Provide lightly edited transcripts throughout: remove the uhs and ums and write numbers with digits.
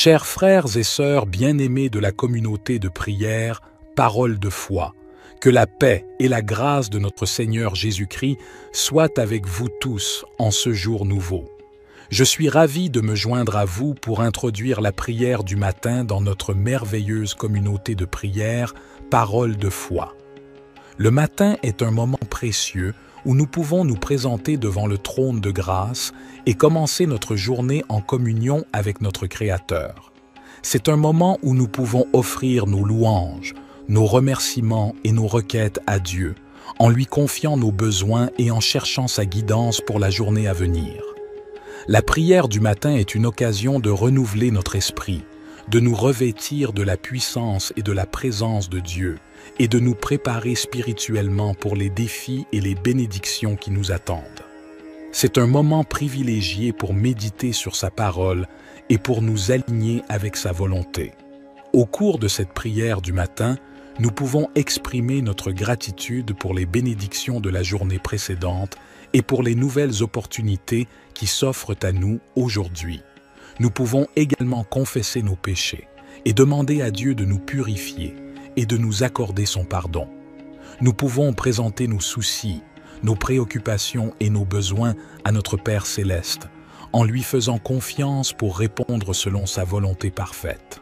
Chers frères et sœurs bien-aimés de la communauté de prière, Parole de foi, que la paix et la grâce de notre Seigneur Jésus-Christ soient avec vous tous en ce jour nouveau. Je suis ravi de me joindre à vous pour introduire la prière du matin dans notre merveilleuse communauté de prière, Parole de foi. Le matin est un moment précieux où nous pouvons nous présenter devant le trône de grâce et commencer notre journée en communion avec notre Créateur. C'est un moment où nous pouvons offrir nos louanges, nos remerciements et nos requêtes à Dieu, en lui confiant nos besoins et en cherchant sa guidance pour la journée à venir. La prière du matin est une occasion de renouveler notre esprit, de nous revêtir de la puissance et de la présence de Dieu, et de nous préparer spirituellement pour les défis et les bénédictions qui nous attendent. C'est un moment privilégié pour méditer sur sa parole et pour nous aligner avec sa volonté. Au cours de cette prière du matin, nous pouvons exprimer notre gratitude pour les bénédictions de la journée précédente et pour les nouvelles opportunités qui s'offrent à nous aujourd'hui. Nous pouvons également confesser nos péchés et demander à Dieu de nous purifier et de nous accorder son pardon. Nous pouvons présenter nos soucis, nos préoccupations et nos besoins à notre Père céleste, en lui faisant confiance pour répondre selon sa volonté parfaite.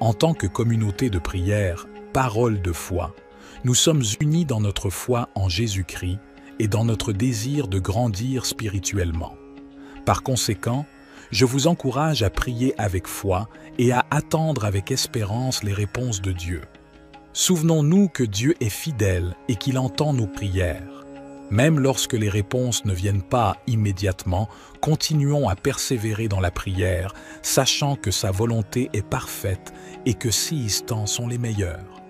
En tant que communauté de prière, Parole de foi, nous sommes unis dans notre foi en Jésus-Christ et dans notre désir de grandir spirituellement. Par conséquent, je vous encourage à prier avec foi et à attendre avec espérance les réponses de Dieu. Souvenons-nous que Dieu est fidèle et qu'il entend nos prières. Même lorsque les réponses ne viennent pas immédiatement, continuons à persévérer dans la prière, sachant que sa volonté est parfaite et que ses temps sont les meilleurs.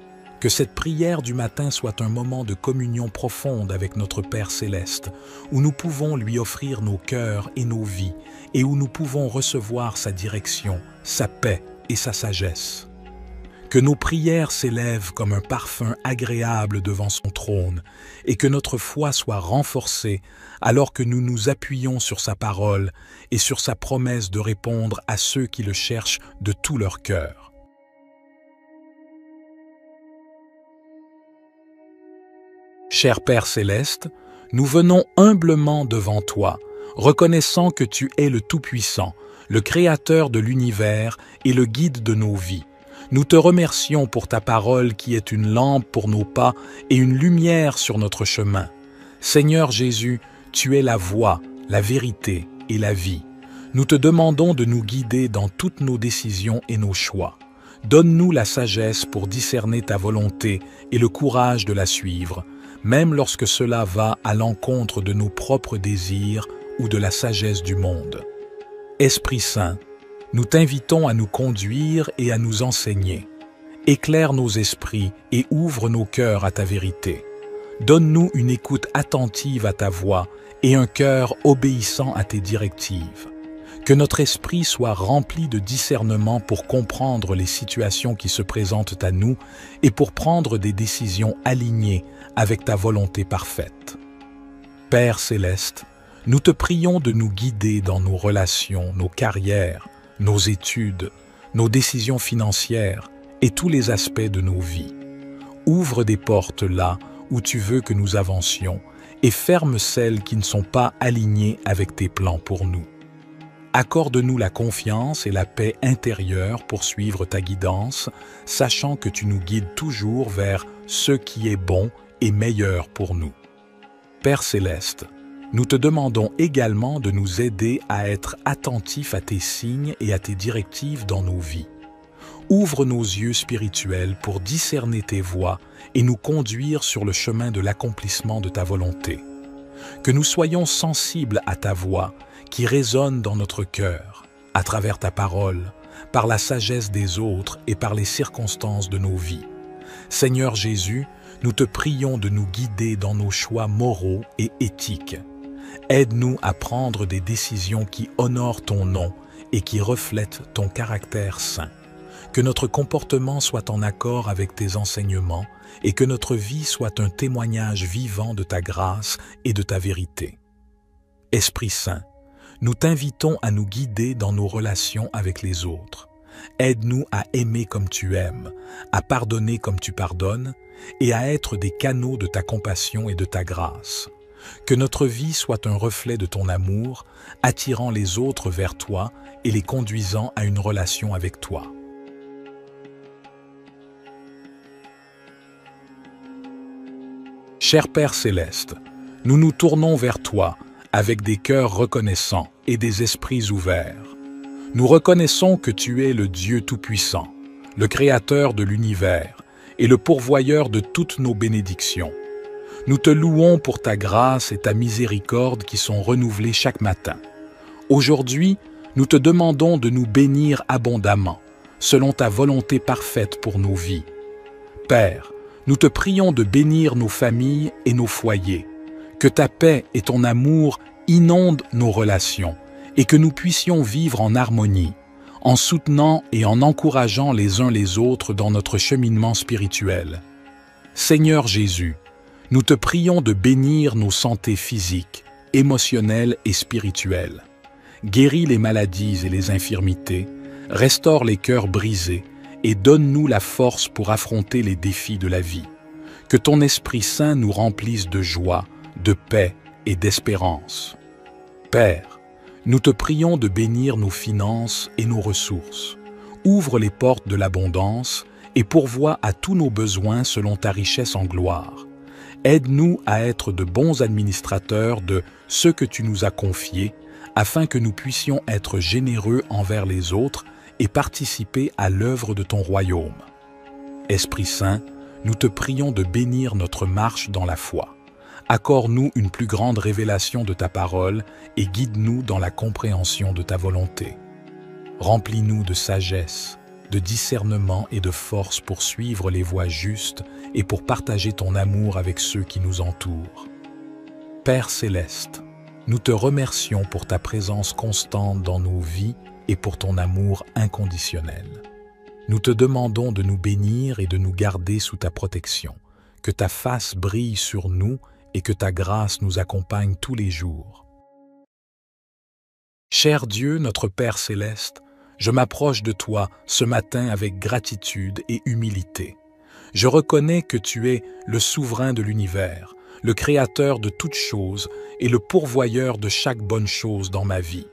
Que cette prière du matin soit un moment de communion profonde avec notre Père céleste, où nous pouvons lui offrir nos cœurs et nos vies, et où nous pouvons recevoir sa direction, sa paix et sa sagesse. Que nos prières s'élèvent comme un parfum agréable devant son trône, et que notre foi soit renforcée alors que nous nous appuyons sur sa parole et sur sa promesse de répondre à ceux qui le cherchent de tout leur cœur. Cher Père céleste, nous venons humblement devant toi, reconnaissant que tu es le Tout-Puissant, le Créateur de l'univers et le guide de nos vies. Nous te remercions pour ta parole qui est une lampe pour nos pas et une lumière sur notre chemin. Seigneur Jésus, tu es la voie, la vérité et la vie. Nous te demandons de nous guider dans toutes nos décisions et nos choix. Donne-nous la sagesse pour discerner ta volonté et le courage de la suivre, même lorsque cela va à l'encontre de nos propres désirs ou de la sagesse du monde. Esprit Saint, nous t'invitons à nous conduire et à nous enseigner. Éclaire nos esprits et ouvre nos cœurs à ta vérité. Donne-nous une écoute attentive à ta voix et un cœur obéissant à tes directives. Que notre esprit soit rempli de discernement pour comprendre les situations qui se présentent à nous et pour prendre des décisions alignées avec ta volonté parfaite. Père céleste, nous te prions de nous guider dans nos relations, nos carrières, nos études, nos décisions financières et tous les aspects de nos vies. Ouvre des portes là où tu veux que nous avancions et ferme celles qui ne sont pas alignées avec tes plans pour nous. Accorde-nous la confiance et la paix intérieure pour suivre ta guidance, sachant que tu nous guides toujours vers ce qui est bon et meilleur pour nous. Père céleste, nous te demandons également de nous aider à être attentifs à tes signes et à tes directives dans nos vies. Ouvre nos yeux spirituels pour discerner tes voies et nous conduire sur le chemin de l'accomplissement de ta volonté. Que nous soyons sensibles à ta voix qui résonne dans notre cœur, à travers ta parole, par la sagesse des autres et par les circonstances de nos vies. Seigneur Jésus, nous te prions de nous guider dans nos choix moraux et éthiques. Aide-nous à prendre des décisions qui honorent ton nom et qui reflètent ton caractère saint. Que notre comportement soit en accord avec tes enseignements et que notre vie soit un témoignage vivant de ta grâce et de ta vérité. Esprit Saint, nous t'invitons à nous guider dans nos relations avec les autres. Aide-nous à aimer comme tu aimes, à pardonner comme tu pardonnes, et à être des canaux de ta compassion et de ta grâce. Que notre vie soit un reflet de ton amour, attirant les autres vers toi et les conduisant à une relation avec toi. Cher Père Céleste, nous nous tournons vers toi avec des cœurs reconnaissants et des esprits ouverts. Nous reconnaissons que tu es le Dieu Tout-Puissant, le Créateur de l'univers et le pourvoyeur de toutes nos bénédictions. Nous te louons pour ta grâce et ta miséricorde qui sont renouvelées chaque matin. Aujourd'hui, nous te demandons de nous bénir abondamment, selon ta volonté parfaite pour nos vies. Père, nous te prions de bénir nos familles et nos foyers, que ta paix et ton amour inondent nos relations et que nous puissions vivre en harmonie, en soutenant et en encourageant les uns les autres dans notre cheminement spirituel. Seigneur Jésus, nous te prions de bénir nos santé physiques, émotionnelles et spirituelles. Guéris les maladies et les infirmités, restaure les cœurs brisés et donne-nous la force pour affronter les défis de la vie. Que ton Esprit Saint nous remplisse de joie, de paix et d'espérance. Père, nous te prions de bénir nos finances et nos ressources. Ouvre les portes de l'abondance et pourvois à tous nos besoins selon ta richesse en gloire. Aide-nous à être de bons administrateurs de ce que tu nous as confié, afin que nous puissions être généreux envers les autres et participer à l'œuvre de ton royaume. Esprit Saint, nous te prions de bénir notre marche dans la foi. Accorde-nous une plus grande révélation de ta parole et guide-nous dans la compréhension de ta volonté. Remplis-nous de sagesse, de discernement et de force pour suivre les voies justes et pour partager ton amour avec ceux qui nous entourent. Père Céleste, nous te remercions pour ta présence constante dans nos vies et pour ton amour inconditionnel. Nous te demandons de nous bénir et de nous garder sous ta protection, que ta face brille sur nous et que ta grâce nous accompagne tous les jours. Cher Dieu, notre Père Céleste, je m'approche de toi ce matin avec gratitude et humilité. Je reconnais que tu es le souverain de l'univers, le créateur de toutes choses et le pourvoyeur de chaque bonne chose dans ma vie.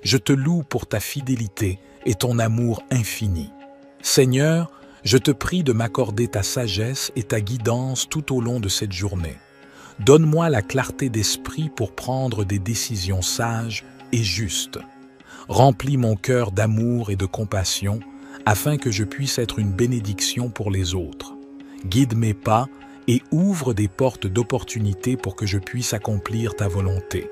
Je te loue pour ta fidélité et ton amour infini. Seigneur, je te prie de m'accorder ta sagesse et ta guidance tout au long de cette journée. Donne-moi la clarté d'esprit pour prendre des décisions sages et justes. Remplis mon cœur d'amour et de compassion afin que je puisse être une bénédiction pour les autres. Guide mes pas et ouvre des portes d'opportunité pour que je puisse accomplir ta volonté.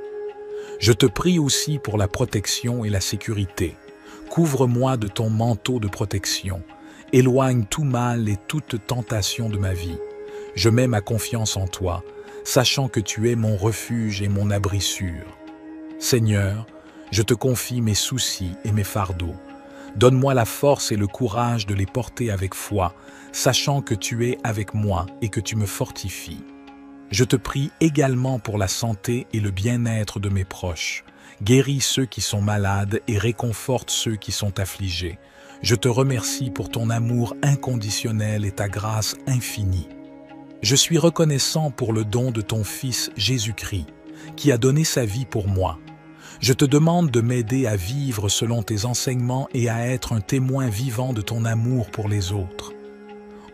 Je te prie aussi pour la protection et la sécurité. Couvre-moi de ton manteau de protection. Éloigne tout mal et toute tentation de ma vie. Je mets ma confiance en toi, sachant que tu es mon refuge et mon abri sûr. Seigneur, je te confie mes soucis et mes fardeaux. Donne-moi la force et le courage de les porter avec foi, sachant que tu es avec moi et que tu me fortifies. Je te prie également pour la santé et le bien-être de mes proches. Guéris ceux qui sont malades et réconforte ceux qui sont affligés. Je te remercie pour ton amour inconditionnel et ta grâce infinie. Je suis reconnaissant pour le don de ton Fils Jésus-Christ, qui a donné sa vie pour moi. Je te demande de m'aider à vivre selon tes enseignements et à être un témoin vivant de ton amour pour les autres.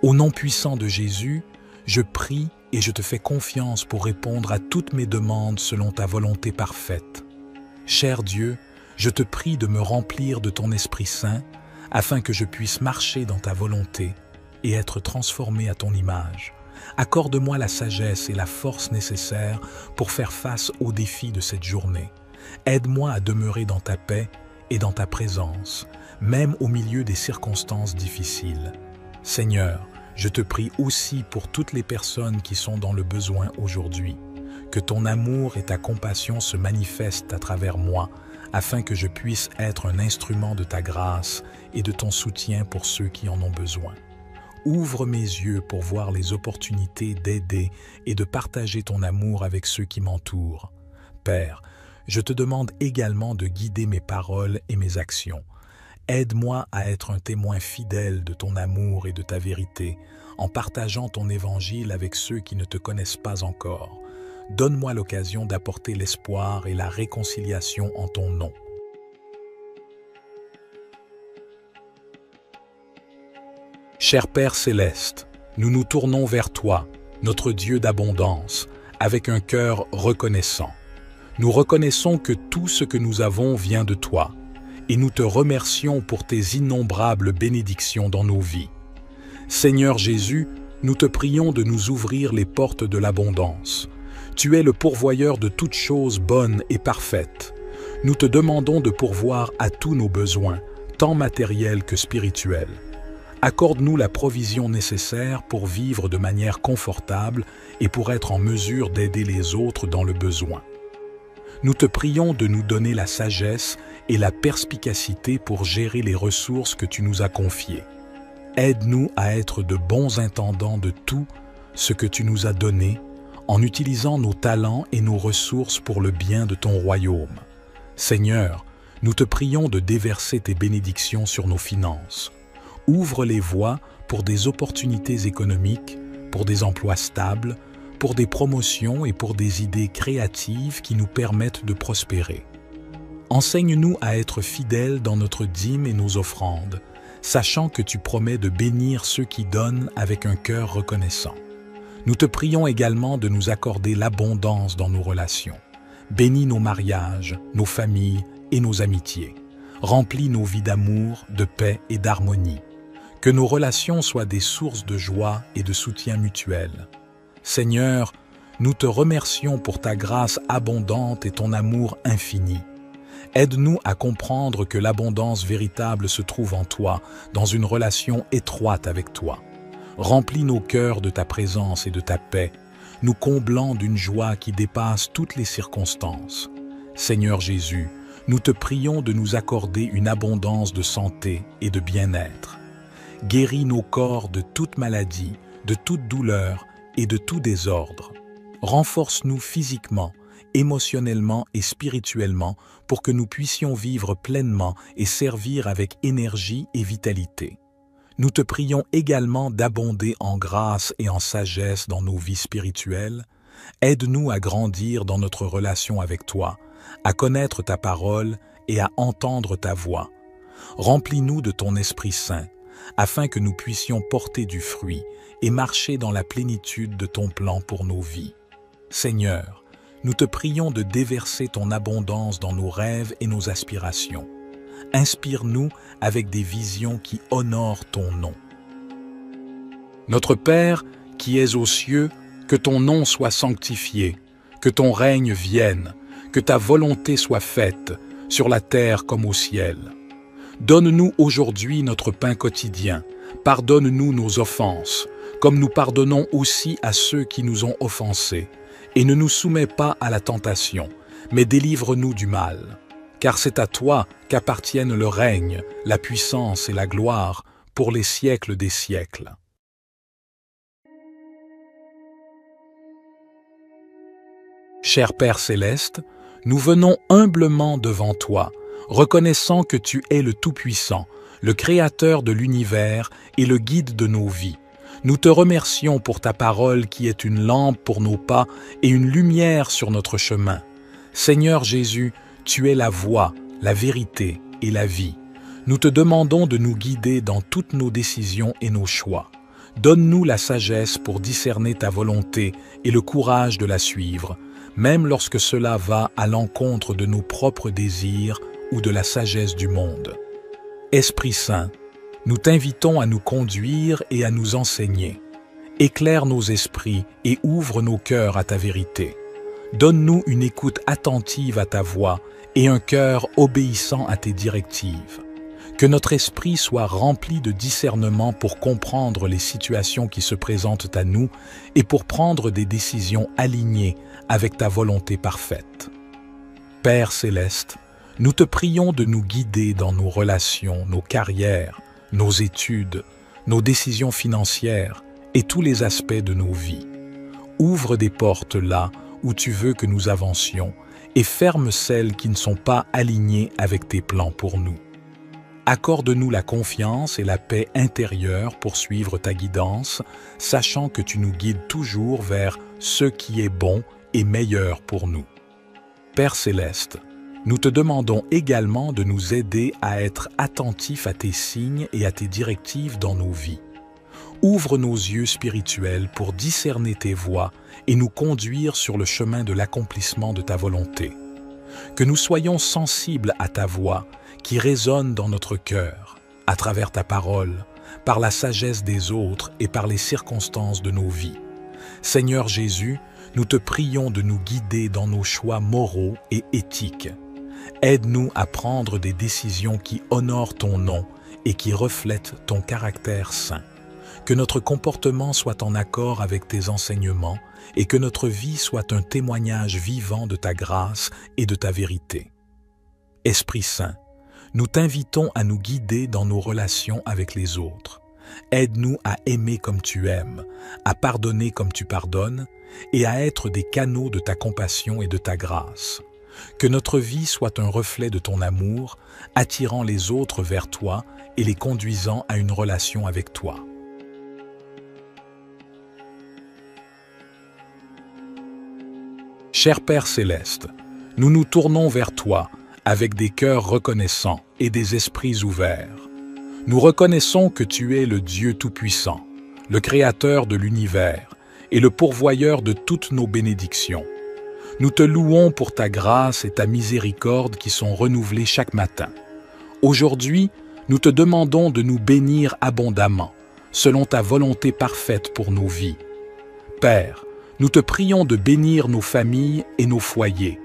Au nom puissant de Jésus, je prie et je te fais confiance pour répondre à toutes mes demandes selon ta volonté parfaite. Cher Dieu, je te prie de me remplir de ton Esprit Saint afin que je puisse marcher dans ta volonté et être transformé à ton image. Accorde-moi la sagesse et la force nécessaires pour faire face aux défis de cette journée. Aide-moi à demeurer dans ta paix et dans ta présence, même au milieu des circonstances difficiles. Seigneur, je te prie aussi pour toutes les personnes qui sont dans le besoin aujourd'hui. Que ton amour et ta compassion se manifestent à travers moi, afin que je puisse être un instrument de ta grâce et de ton soutien pour ceux qui en ont besoin. Ouvre mes yeux pour voir les opportunités d'aider et de partager ton amour avec ceux qui m'entourent. Père, je te demande également de guider mes paroles et mes actions. Aide-moi à être un témoin fidèle de ton amour et de ta vérité, en partageant ton évangile avec ceux qui ne te connaissent pas encore. Donne-moi l'occasion d'apporter l'espoir et la réconciliation en ton nom. Cher Père céleste, nous nous tournons vers toi, notre Dieu d'abondance, avec un cœur reconnaissant. Nous reconnaissons que tout ce que nous avons vient de toi, et nous te remercions pour tes innombrables bénédictions dans nos vies. Seigneur Jésus, nous te prions de nous ouvrir les portes de l'abondance. Tu es le pourvoyeur de toutes choses bonnes et parfaites. Nous te demandons de pourvoir à tous nos besoins, tant matériels que spirituels. Accorde-nous la provision nécessaire pour vivre de manière confortable et pour être en mesure d'aider les autres dans le besoin. Nous te prions de nous donner la sagesse et la perspicacité pour gérer les ressources que tu nous as confiées. Aide-nous à être de bons intendants de tout ce que tu nous as donné, en utilisant nos talents et nos ressources pour le bien de ton royaume. Seigneur, nous te prions de déverser tes bénédictions sur nos finances. Ouvre les voies pour des opportunités économiques, pour des emplois stables, pour des promotions et pour des idées créatives qui nous permettent de prospérer. Enseigne-nous à être fidèles dans notre dîme et nos offrandes, sachant que tu promets de bénir ceux qui donnent avec un cœur reconnaissant. Nous te prions également de nous accorder l'abondance dans nos relations. Bénis nos mariages, nos familles et nos amitiés. Remplis nos vies d'amour, de paix et d'harmonie. Que nos relations soient des sources de joie et de soutien mutuel. Seigneur, nous te remercions pour ta grâce abondante et ton amour infini. Aide-nous à comprendre que l'abondance véritable se trouve en toi, dans une relation étroite avec toi. Remplis nos cœurs de ta présence et de ta paix, nous comblant d'une joie qui dépasse toutes les circonstances. Seigneur Jésus, nous te prions de nous accorder une abondance de santé et de bien-être. Guéris nos corps de toute maladie, de toute douleur et de tout désordre. Renforce-nous physiquement, émotionnellement et spirituellement pour que nous puissions vivre pleinement et servir avec énergie et vitalité. Nous te prions également d'abonder en grâce et en sagesse dans nos vies spirituelles. Aide-nous à grandir dans notre relation avec toi, à connaître ta parole et à entendre ta voix. Remplis-nous de ton Esprit Saint, afin que nous puissions porter du fruit et marcher dans la plénitude de ton plan pour nos vies. Seigneur, nous te prions de déverser ton abondance dans nos rêves et nos aspirations. Inspire-nous avec des visions qui honorent ton nom. Notre Père, qui es aux cieux, que ton nom soit sanctifié, que ton règne vienne, que ta volonté soit faite, sur la terre comme au ciel. Donne-nous aujourd'hui notre pain quotidien, pardonne-nous nos offenses, comme nous pardonnons aussi à ceux qui nous ont offensés, et ne nous soumets pas à la tentation, mais délivre-nous du mal. Car c'est à toi qu'appartiennent le règne, la puissance et la gloire pour les siècles des siècles. Cher Père céleste, nous venons humblement devant toi, reconnaissant que tu es le Tout-Puissant, le Créateur de l'univers et le guide de nos vies. Nous te remercions pour ta parole qui est une lampe pour nos pas et une lumière sur notre chemin. Seigneur Jésus, tu es la voie, la vérité et la vie. Nous te demandons de nous guider dans toutes nos décisions et nos choix. Donne-nous la sagesse pour discerner ta volonté et le courage de la suivre, même lorsque cela va à l'encontre de nos propres désirs ou de la sagesse du monde. Esprit Saint, nous t'invitons à nous conduire et à nous enseigner. Éclaire nos esprits et ouvre nos cœurs à ta vérité. Donne-nous une écoute attentive à ta voix et un cœur obéissant à tes directives. Que notre esprit soit rempli de discernement pour comprendre les situations qui se présentent à nous et pour prendre des décisions alignées avec ta volonté parfaite. Père céleste, nous te prions de nous guider dans nos relations, nos carrières, nos études, nos décisions financières et tous les aspects de nos vies. Ouvre des portes là où tu veux que nous avancions et ferme celles qui ne sont pas alignées avec tes plans pour nous. Accorde-nous la confiance et la paix intérieure pour suivre ta guidance, sachant que tu nous guides toujours vers ce qui est bon et meilleur pour nous. Père céleste, nous te demandons également de nous aider à être attentifs à tes signes et à tes directives dans nos vies. Ouvre nos yeux spirituels pour discerner tes voies et nous conduire sur le chemin de l'accomplissement de ta volonté. Que nous soyons sensibles à ta voix qui résonne dans notre cœur, à travers ta parole, par la sagesse des autres et par les circonstances de nos vies. Seigneur Jésus, nous te prions de nous guider dans nos choix moraux et éthiques. Aide-nous à prendre des décisions qui honorent ton nom et qui reflètent ton caractère saint. Que notre comportement soit en accord avec tes enseignements et que notre vie soit un témoignage vivant de ta grâce et de ta vérité. Esprit Saint, nous t'invitons à nous guider dans nos relations avec les autres. Aide-nous à aimer comme tu aimes, à pardonner comme tu pardonnes et à être des canaux de ta compassion et de ta grâce. Que notre vie soit un reflet de ton amour, attirant les autres vers toi et les conduisant à une relation avec toi. Cher Père céleste, nous nous tournons vers toi avec des cœurs reconnaissants et des esprits ouverts. Nous reconnaissons que tu es le Dieu Tout-Puissant, le Créateur de l'univers et le pourvoyeur de toutes nos bénédictions. Nous te louons pour ta grâce et ta miséricorde qui sont renouvelées chaque matin. Aujourd'hui, nous te demandons de nous bénir abondamment, selon ta volonté parfaite pour nos vies. Père, nous te prions de bénir nos familles et nos foyers,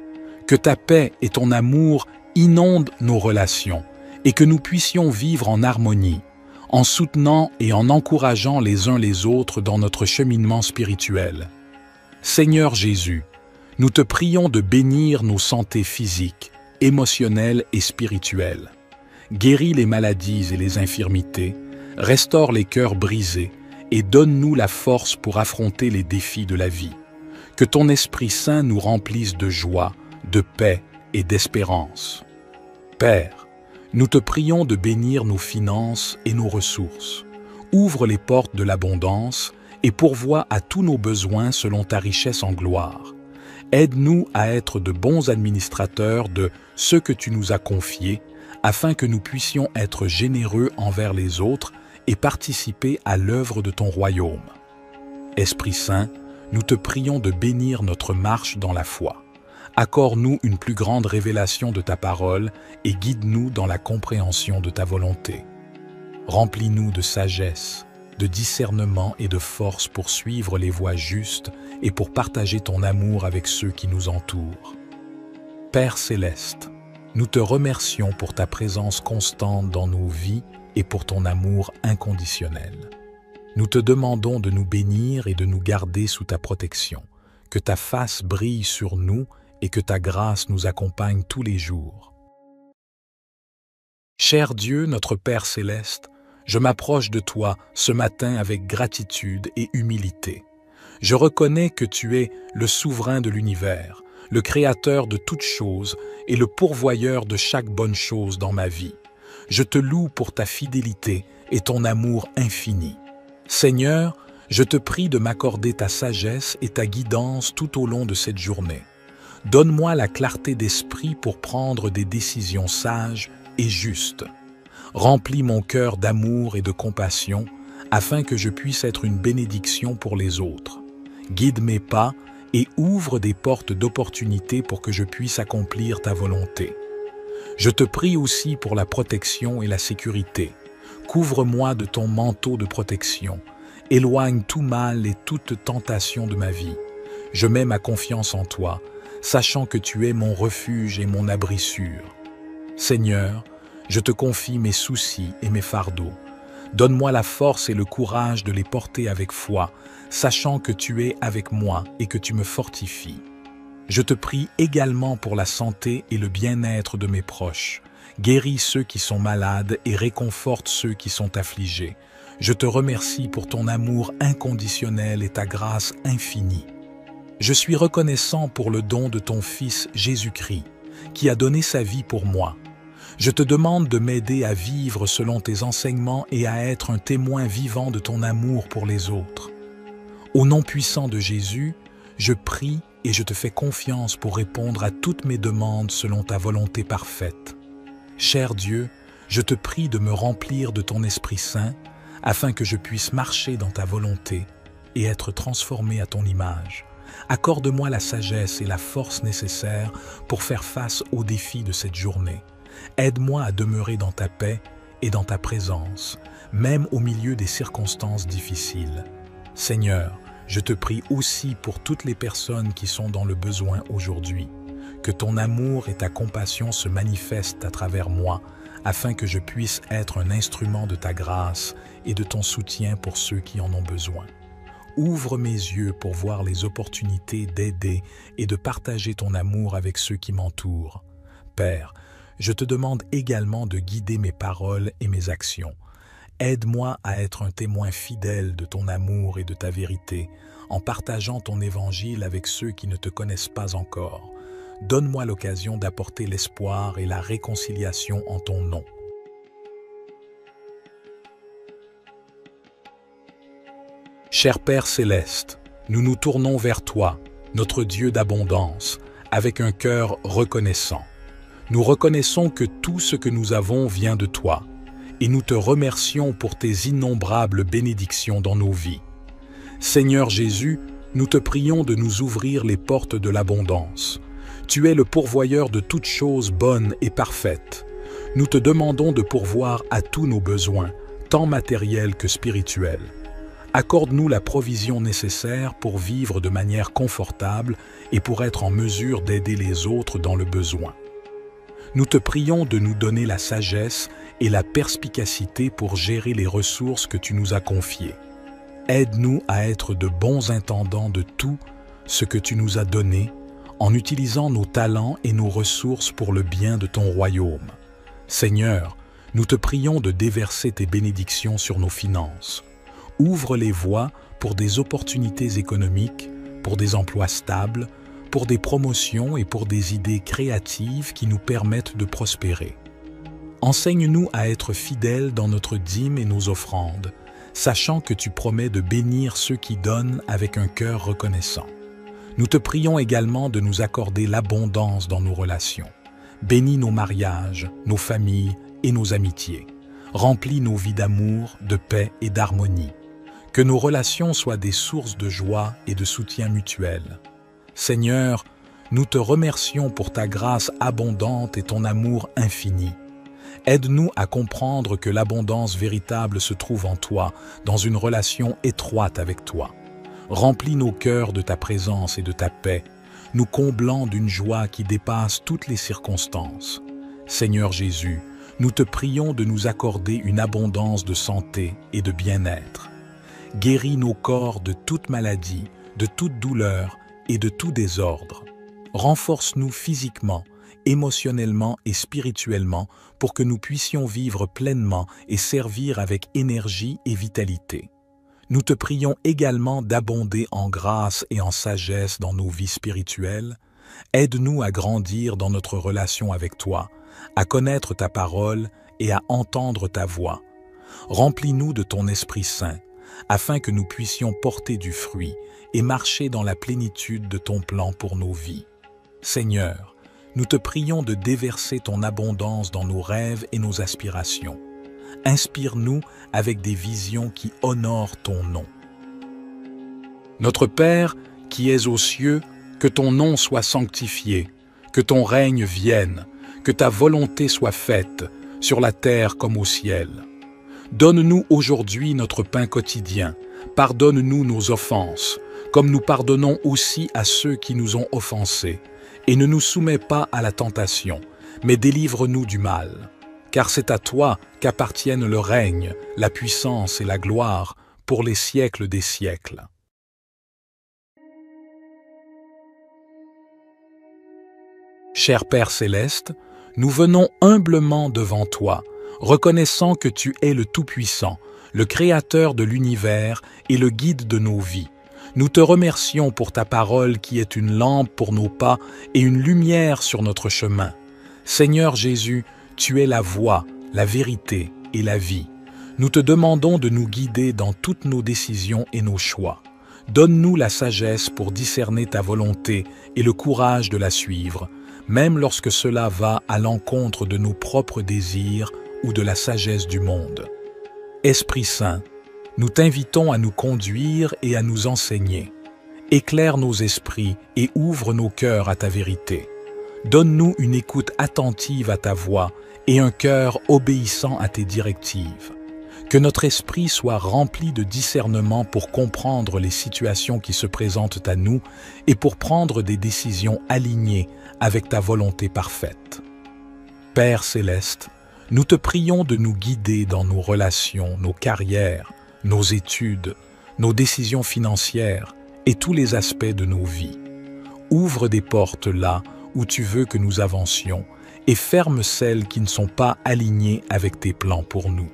que ta paix et ton amour inondent nos relations et que nous puissions vivre en harmonie, en soutenant et en encourageant les uns les autres dans notre cheminement spirituel. Seigneur Jésus, nous te prions de bénir nos santés physiques, émotionnelles et spirituelles. Guéris les maladies et les infirmités, restaure les cœurs brisés et donne-nous la force pour affronter les défis de la vie. Que ton Esprit Saint nous remplisse de joie, de paix et d'espérance. Père, nous te prions de bénir nos finances et nos ressources. Ouvre les portes de l'abondance et pourvois à tous nos besoins selon ta richesse en gloire. Aide-nous à être de bons administrateurs de ce que tu nous as confié, afin que nous puissions être généreux envers les autres et participer à l'œuvre de ton royaume. Esprit Saint, nous te prions de bénir notre marche dans la foi. Accorde-nous une plus grande révélation de ta parole et guide-nous dans la compréhension de ta volonté. Remplis-nous de sagesse, de discernement et de force pour suivre les voies justes et pour partager ton amour avec ceux qui nous entourent. Père céleste, nous te remercions pour ta présence constante dans nos vies et pour ton amour inconditionnel. Nous te demandons de nous bénir et de nous garder sous ta protection, que ta face brille sur nous et que ta grâce nous accompagne tous les jours. Cher Dieu, notre Père céleste, je m'approche de toi ce matin avec gratitude et humilité. Je reconnais que tu es le souverain de l'univers, le créateur de toutes choses et le pourvoyeur de chaque bonne chose dans ma vie. Je te loue pour ta fidélité et ton amour infini. Seigneur, je te prie de m'accorder ta sagesse et ta guidance tout au long de cette journée. Donne-moi la clarté d'esprit pour prendre des décisions sages et justes. Remplis mon cœur d'amour et de compassion afin que je puisse être une bénédiction pour les autres. Guide mes pas et ouvre des portes d'opportunité pour que je puisse accomplir ta volonté. Je te prie aussi pour la protection et la sécurité. Couvre-moi de ton manteau de protection. Éloigne tout mal et toute tentation de ma vie. Je mets ma confiance en toi, sachant que tu es mon refuge et mon abri sûr. Seigneur, je te confie mes soucis et mes fardeaux. Donne-moi la force et le courage de les porter avec foi, sachant que tu es avec moi et que tu me fortifies. Je te prie également pour la santé et le bien-être de mes proches. Guéris ceux qui sont malades et réconforte ceux qui sont affligés. Je te remercie pour ton amour inconditionnel et ta grâce infinie. Je suis reconnaissant pour le don de ton Fils Jésus-Christ, qui a donné sa vie pour moi. Je te demande de m'aider à vivre selon tes enseignements et à être un témoin vivant de ton amour pour les autres. Au nom puissant de Jésus, je prie et je te fais confiance pour répondre à toutes mes demandes selon ta volonté parfaite. Cher Dieu, je te prie de me remplir de ton Esprit Saint afin que je puisse marcher dans ta volonté et être transformé à ton image. Accorde-moi la sagesse et la force nécessaires pour faire face aux défis de cette journée. Aide-moi à demeurer dans ta paix et dans ta présence, même au milieu des circonstances difficiles. Seigneur, je te prie aussi pour toutes les personnes qui sont dans le besoin aujourd'hui. Que ton amour et ta compassion se manifestent à travers moi, afin que je puisse être un instrument de ta grâce et de ton soutien pour ceux qui en ont besoin. Ouvre mes yeux pour voir les opportunités d'aider et de partager ton amour avec ceux qui m'entourent. Père, je te demande également de guider mes paroles et mes actions. Aide-moi à être un témoin fidèle de ton amour et de ta vérité, en partageant ton évangile avec ceux qui ne te connaissent pas encore. Donne-moi l'occasion d'apporter l'espoir et la réconciliation en ton nom. Cher Père céleste, nous nous tournons vers toi, notre Dieu d'abondance, avec un cœur reconnaissant. Nous reconnaissons que tout ce que nous avons vient de toi, et nous te remercions pour tes innombrables bénédictions dans nos vies. Seigneur Jésus, nous te prions de nous ouvrir les portes de l'abondance. Tu es le pourvoyeur de toutes choses bonnes et parfaites. Nous te demandons de pourvoir à tous nos besoins, tant matériels que spirituels. Accorde-nous la provision nécessaire pour vivre de manière confortable et pour être en mesure d'aider les autres dans le besoin. Nous te prions de nous donner la sagesse et la perspicacité pour gérer les ressources que tu nous as confiées. Aide-nous à être de bons intendants de tout ce que tu nous as donné, en utilisant nos talents et nos ressources pour le bien de ton royaume. Seigneur, nous te prions de déverser tes bénédictions sur nos finances. Ouvre les voies pour des opportunités économiques, pour des emplois stables, pour des promotions et pour des idées créatives qui nous permettent de prospérer. Enseigne-nous à être fidèles dans notre dîme et nos offrandes, sachant que tu promets de bénir ceux qui donnent avec un cœur reconnaissant. Nous te prions également de nous accorder l'abondance dans nos relations. Bénis nos mariages, nos familles et nos amitiés. Remplis nos vies d'amour, de paix et d'harmonie. Que nos relations soient des sources de joie et de soutien mutuel. Seigneur, nous te remercions pour ta grâce abondante et ton amour infini. Aide-nous à comprendre que l'abondance véritable se trouve en toi, dans une relation étroite avec toi. Remplis nos cœurs de ta présence et de ta paix, nous comblant d'une joie qui dépasse toutes les circonstances. Seigneur Jésus, nous te prions de nous accorder une abondance de santé et de bien-être. Guéris nos corps de toute maladie, de toute douleur et de tout désordre. Renforce-nous physiquement, émotionnellement et spirituellement pour que nous puissions vivre pleinement et servir avec énergie et vitalité. Nous te prions également d'abonder en grâce et en sagesse dans nos vies spirituelles. Aide-nous à grandir dans notre relation avec toi, à connaître ta parole et à entendre ta voix. Remplis-nous de ton Esprit Saint, afin que nous puissions porter du fruit et marcher dans la plénitude de ton plan pour nos vies. Seigneur, nous te prions de déverser ton abondance dans nos rêves et nos aspirations. Inspire-nous avec des visions qui honorent ton nom. Notre Père, qui es aux cieux, que ton nom soit sanctifié, que ton règne vienne, que ta volonté soit faite, sur la terre comme au ciel. Donne-nous aujourd'hui notre pain quotidien. Pardonne-nous nos offenses, comme nous pardonnons aussi à ceux qui nous ont offensés. Et ne nous soumets pas à la tentation, mais délivre-nous du mal. Car c'est à toi qu'appartiennent le règne, la puissance et la gloire pour les siècles des siècles. Cher Père céleste, nous venons humblement devant toi, reconnaissant que tu es le Tout-Puissant, le Créateur de l'univers et le guide de nos vies. Nous te remercions pour ta parole qui est une lampe pour nos pas et une lumière sur notre chemin. Seigneur Jésus, Tu es la voie, la vérité et la vie. Nous te demandons de nous guider dans toutes nos décisions et nos choix. Donne-nous la sagesse pour discerner ta volonté et le courage de la suivre, même lorsque cela va à l'encontre de nos propres désirs ou de la sagesse du monde. Esprit Saint, nous t'invitons à nous conduire et à nous enseigner. Éclaire nos esprits et ouvre nos cœurs à ta vérité. Donne-nous une écoute attentive à ta voix et un cœur obéissant à tes directives. Que notre esprit soit rempli de discernement pour comprendre les situations qui se présentent à nous et pour prendre des décisions alignées avec ta volonté parfaite. Père céleste, nous te prions de nous guider dans nos relations, nos carrières, nos études, nos décisions financières et tous les aspects de nos vies. Ouvre des portes là où tu veux que nous avancions et ferme celles qui ne sont pas alignées avec tes plans pour nous.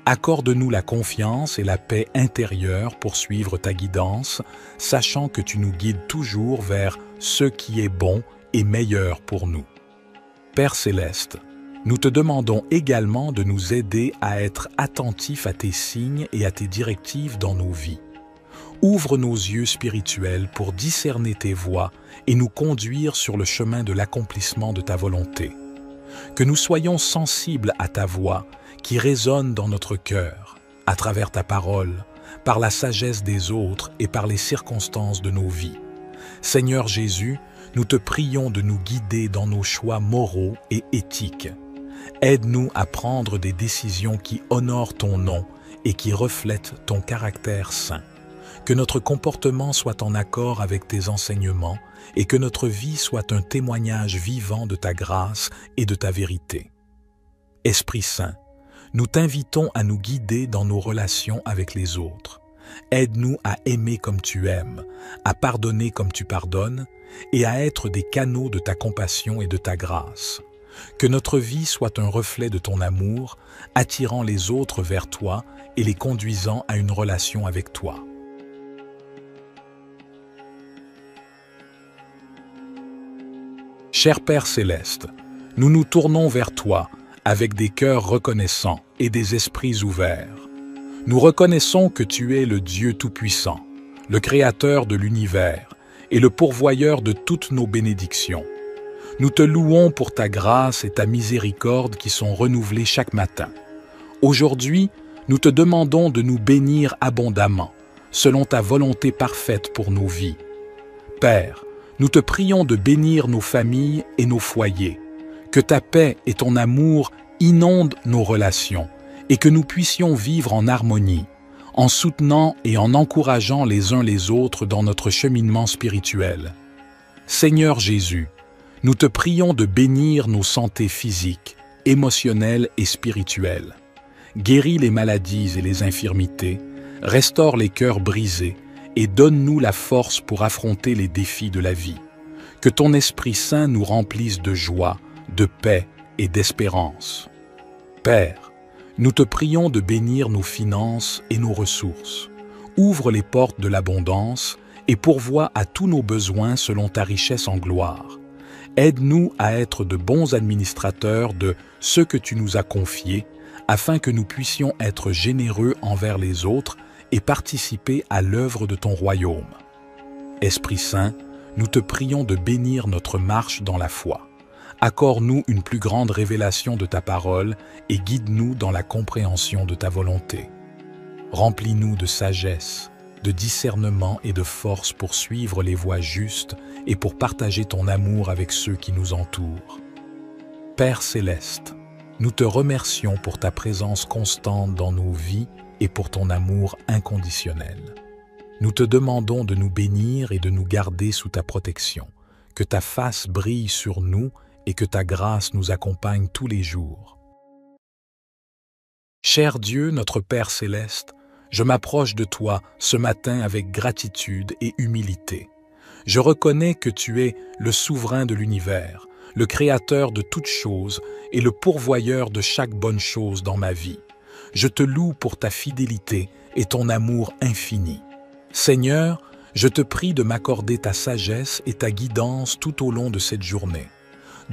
Accorde-nous la confiance et la paix intérieure pour suivre ta guidance, sachant que tu nous guides toujours vers ce qui est bon et meilleur pour nous. Père céleste, nous te demandons également de nous aider à être attentifs à tes signes et à tes directives dans nos vies. Ouvre nos yeux spirituels pour discerner tes voies et nous conduire sur le chemin de l'accomplissement de ta volonté. Que nous soyons sensibles à ta voix qui résonne dans notre cœur, à travers ta parole, par la sagesse des autres et par les circonstances de nos vies. Seigneur Jésus, nous te prions de nous guider dans nos choix moraux et éthiques. Aide-nous à prendre des décisions qui honorent ton nom et qui reflètent ton caractère saint. Que notre comportement soit en accord avec tes enseignements et que notre vie soit un témoignage vivant de ta grâce et de ta vérité. Esprit Saint, nous t'invitons à nous guider dans nos relations avec les autres. Aide-nous à aimer comme tu aimes, à pardonner comme tu pardonnes et à être des canaux de ta compassion et de ta grâce. Que notre vie soit un reflet de ton amour, attirant les autres vers toi et les conduisant à une relation avec toi. Cher Père céleste, nous nous tournons vers toi avec des cœurs reconnaissants et des esprits ouverts. Nous reconnaissons que tu es le Dieu Tout-Puissant, le Créateur de l'univers et le pourvoyeur de toutes nos bénédictions. Nous te louons pour ta grâce et ta miséricorde qui sont renouvelées chaque matin. Aujourd'hui, nous te demandons de nous bénir abondamment, selon ta volonté parfaite pour nos vies. Père, nous te prions de bénir nos familles et nos foyers, que ta paix et ton amour inondent nos relations et que nous puissions vivre en harmonie, en soutenant et en encourageant les uns les autres dans notre cheminement spirituel. Seigneur Jésus, nous te prions de bénir nos santé physiques, émotionnelles et spirituelles. Guéris les maladies et les infirmités, restaure les cœurs brisés et donne-nous la force pour affronter les défis de la vie. Que ton Esprit Saint nous remplisse de joie, de paix et d'espérance. Père, nous te prions de bénir nos finances et nos ressources. Ouvre les portes de l'abondance et pourvois à tous nos besoins selon ta richesse en gloire. Aide-nous à être de bons administrateurs de ce que tu nous as confié, afin que nous puissions être généreux envers les autres et participer à l'œuvre de ton royaume. Esprit Saint, nous te prions de bénir notre marche dans la foi. Accorde-nous une plus grande révélation de ta parole et guide-nous dans la compréhension de ta volonté. Remplis-nous de sagesse, de discernement et de force pour suivre les voies justes et pour partager ton amour avec ceux qui nous entourent. Père céleste, nous te remercions pour ta présence constante dans nos vies et pour ton amour inconditionnel. Nous te demandons de nous bénir et de nous garder sous ta protection, que ta face brille sur nous et que ta grâce nous accompagne tous les jours. Cher Dieu, notre Père céleste, je m'approche de toi ce matin avec gratitude et humilité. Je reconnais que tu es le souverain de l'univers, le créateur de toutes choses et le pourvoyeur de chaque bonne chose dans ma vie. Je te loue pour ta fidélité et ton amour infini. Seigneur, je te prie de m'accorder ta sagesse et ta guidance tout au long de cette journée.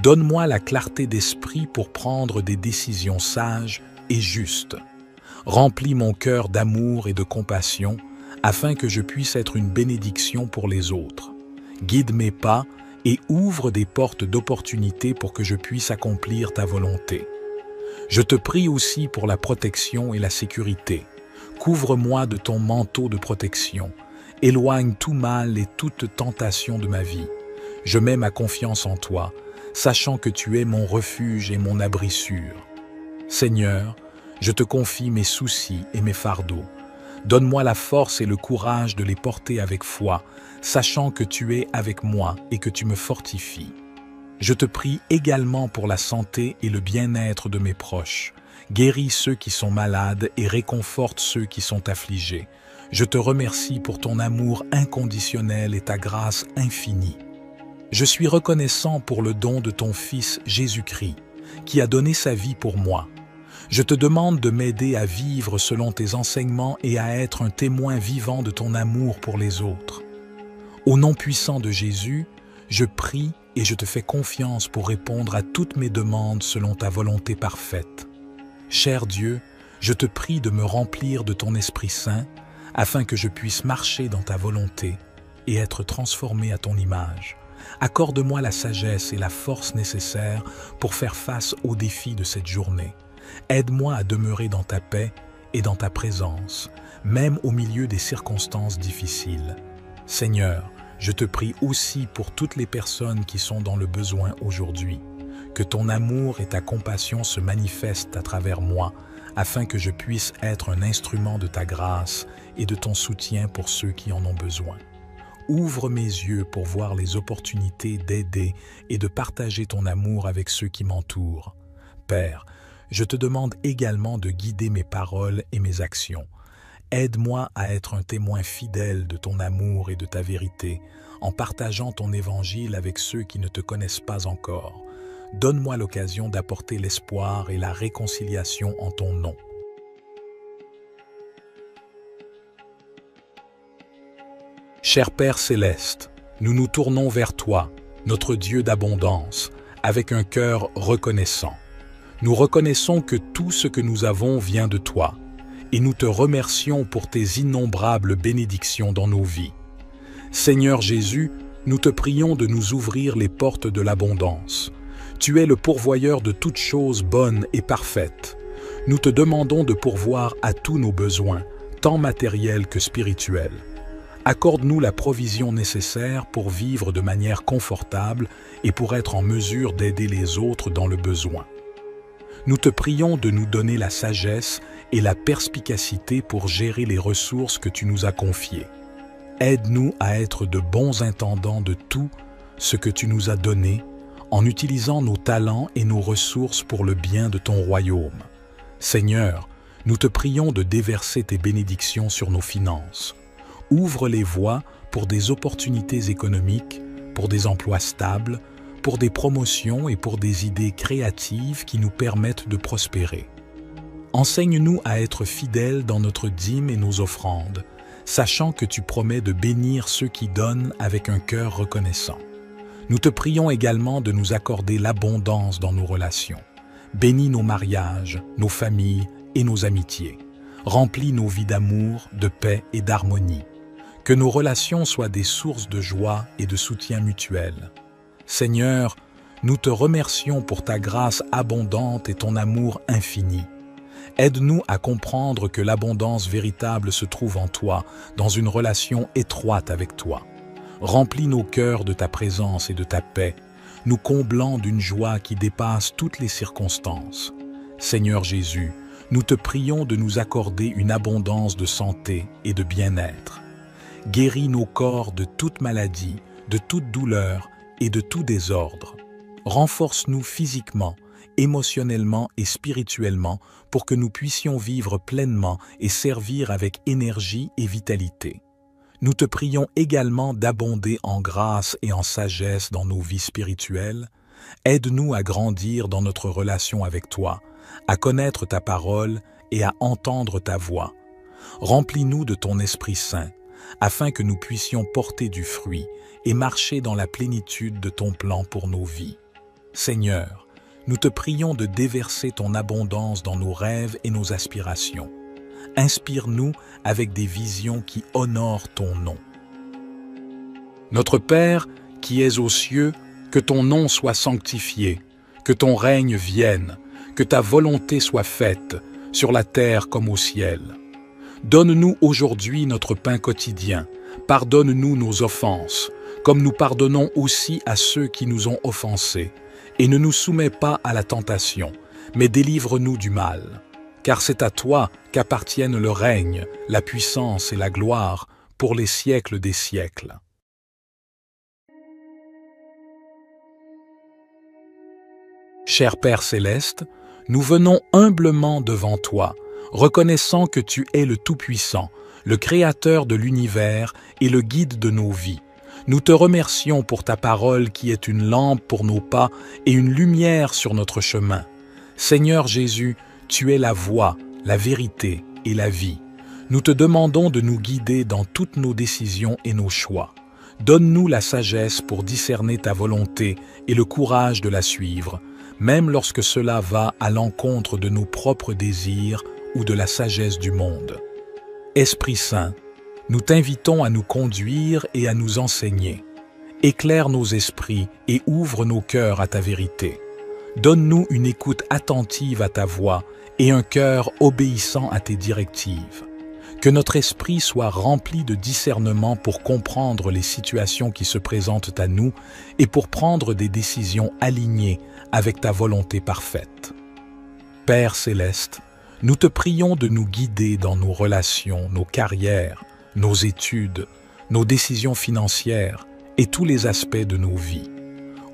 Donne-moi la clarté d'esprit pour prendre des décisions sages et justes. Remplis mon cœur d'amour et de compassion afin que je puisse être une bénédiction pour les autres. Guide mes pas et ouvre des portes d'opportunité pour que je puisse accomplir ta volonté. Je te prie aussi pour la protection et la sécurité. Couvre-moi de ton manteau de protection. Éloigne tout mal et toute tentation de ma vie. Je mets ma confiance en toi, sachant que tu es mon refuge et mon abri sûr. Seigneur, je te confie mes soucis et mes fardeaux. Donne-moi la force et le courage de les porter avec foi, sachant que tu es avec moi et que tu me fortifies. Je te prie également pour la santé et le bien-être de mes proches. Guéris ceux qui sont malades et réconforte ceux qui sont affligés. Je te remercie pour ton amour inconditionnel et ta grâce infinie. Je suis reconnaissant pour le don de ton Fils Jésus-Christ, qui a donné sa vie pour moi. Je te demande de m'aider à vivre selon tes enseignements et à être un témoin vivant de ton amour pour les autres. Au nom puissant de Jésus, je prie et je te fais confiance pour répondre à toutes mes demandes selon ta volonté parfaite. Cher Dieu, je te prie de me remplir de ton Esprit Saint afin que je puisse marcher dans ta volonté et être transformé à ton image. Accorde-moi la sagesse et la force nécessaires pour faire face aux défis de cette journée. Aide-moi à demeurer dans ta paix et dans ta présence, même au milieu des circonstances difficiles. Seigneur, je te prie aussi pour toutes les personnes qui sont dans le besoin aujourd'hui. Que ton amour et ta compassion se manifestent à travers moi, afin que je puisse être un instrument de ta grâce et de ton soutien pour ceux qui en ont besoin. Ouvre mes yeux pour voir les opportunités d'aider et de partager ton amour avec ceux qui m'entourent. Père, je te demande également de guider mes paroles et mes actions. Aide-moi à être un témoin fidèle de ton amour et de ta vérité, en partageant ton évangile avec ceux qui ne te connaissent pas encore. Donne-moi l'occasion d'apporter l'espoir et la réconciliation en ton nom. Cher Père céleste, nous nous tournons vers toi, notre Dieu d'abondance, avec un cœur reconnaissant. Nous reconnaissons que tout ce que nous avons vient de toi, et nous te remercions pour tes innombrables bénédictions dans nos vies. Seigneur Jésus, nous te prions de nous ouvrir les portes de l'abondance. Tu es le pourvoyeur de toutes choses bonnes et parfaites. Nous te demandons de pourvoir à tous nos besoins, tant matériels que spirituels. Accorde-nous la provision nécessaire pour vivre de manière confortable et pour être en mesure d'aider les autres dans le besoin. Nous te prions de nous donner la sagesse et la perspicacité pour gérer les ressources que tu nous as confiées. Aide-nous à être de bons intendants de tout ce que tu nous as donné, en utilisant nos talents et nos ressources pour le bien de ton royaume. Seigneur, nous te prions de déverser tes bénédictions sur nos finances. Ouvre les voies pour des opportunités économiques, pour des emplois stables, pour des promotions et pour des idées créatives qui nous permettent de prospérer. Enseigne-nous à être fidèles dans notre dîme et nos offrandes, sachant que tu promets de bénir ceux qui donnent avec un cœur reconnaissant. Nous te prions également de nous accorder l'abondance dans nos relations. Bénis nos mariages, nos familles et nos amitiés. Remplis nos vies d'amour, de paix et d'harmonie. Que nos relations soient des sources de joie et de soutien mutuel. Seigneur, nous te remercions pour ta grâce abondante et ton amour infini. Aide-nous à comprendre que l'abondance véritable se trouve en toi, dans une relation étroite avec toi. Remplis nos cœurs de ta présence et de ta paix, nous comblant d'une joie qui dépasse toutes les circonstances. Seigneur Jésus, nous te prions de nous accorder une abondance de santé et de bien-être. Guéris nos corps de toute maladie, de toute douleur et de tout désordre. Renforce-nous physiquement, émotionnellement et spirituellement pour que nous puissions vivre pleinement et servir avec énergie et vitalité. Nous te prions également d'abonder en grâce et en sagesse dans nos vies spirituelles. Aide-nous à grandir dans notre relation avec toi, à connaître ta parole et à entendre ta voix. Remplis-nous de ton Esprit Saint, afin que nous puissions porter du fruit et marcher dans la plénitude de ton plan pour nos vies. Seigneur, nous te prions de déverser ton abondance dans nos rêves et nos aspirations. Inspire-nous avec des visions qui honorent ton nom. Notre Père, qui es aux cieux, que ton nom soit sanctifié, que ton règne vienne, que ta volonté soit faite, sur la terre comme au ciel. Donne-nous aujourd'hui notre pain quotidien, pardonne-nous nos offenses, comme nous pardonnons aussi à ceux qui nous ont offensés, et ne nous soumets pas à la tentation, mais délivre-nous du mal. Car c'est à toi qu'appartiennent le règne, la puissance et la gloire pour les siècles des siècles. Cher Père céleste, nous venons humblement devant toi, reconnaissant que tu es le Tout-Puissant, le Créateur de l'univers et le guide de nos vies. Nous te remercions pour ta parole qui est une lampe pour nos pas et une lumière sur notre chemin. Seigneur Jésus, tu es la voie, la vérité et la vie. Nous te demandons de nous guider dans toutes nos décisions et nos choix. Donne-nous la sagesse pour discerner ta volonté et le courage de la suivre, même lorsque cela va à l'encontre de nos propres désirs ou de la sagesse du monde. Esprit Saint, nous t'invitons à nous conduire et à nous enseigner. Éclaire nos esprits et ouvre nos cœurs à ta vérité. Donne-nous une écoute attentive à ta voix et un cœur obéissant à tes directives. Que notre esprit soit rempli de discernement pour comprendre les situations qui se présentent à nous et pour prendre des décisions alignées avec ta volonté parfaite. Père céleste, nous te prions de nous guider dans nos relations, nos carrières, nos études, nos décisions financières et tous les aspects de nos vies.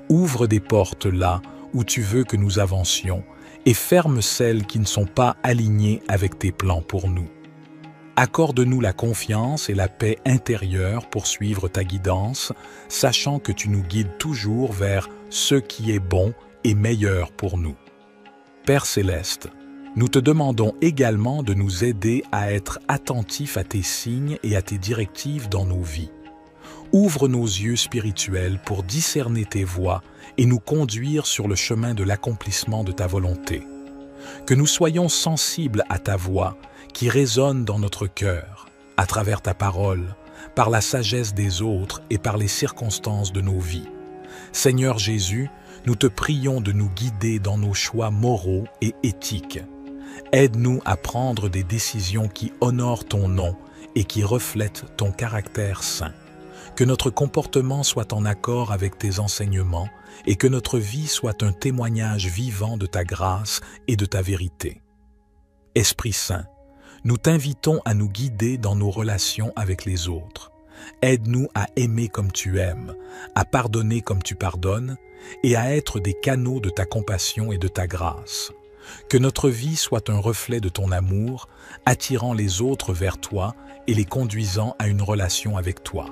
Ouvre des portes là où tu veux que nous avancions et ferme celles qui ne sont pas alignées avec tes plans pour nous. Accorde-nous la confiance et la paix intérieure pour suivre ta guidance, sachant que tu nous guides toujours vers ce qui est bon et meilleur pour nous. Père céleste, nous te demandons également de nous aider à être attentifs à tes signes et à tes directives dans nos vies. Ouvre nos yeux spirituels pour discerner tes voies et nous conduire sur le chemin de l'accomplissement de ta volonté. Que nous soyons sensibles à ta voix qui résonne dans notre cœur, à travers ta parole, par la sagesse des autres et par les circonstances de nos vies. Seigneur Jésus, nous te prions de nous guider dans nos choix moraux et éthiques. Aide-nous à prendre des décisions qui honorent ton nom et qui reflètent ton caractère saint. Que notre comportement soit en accord avec tes enseignements et que notre vie soit un témoignage vivant de ta grâce et de ta vérité. Esprit Saint, nous t'invitons à nous guider dans nos relations avec les autres. Aide-nous à aimer comme tu aimes, à pardonner comme tu pardonnes et à être des canaux de ta compassion et de ta grâce. Que notre vie soit un reflet de ton amour, attirant les autres vers toi et les conduisant à une relation avec toi.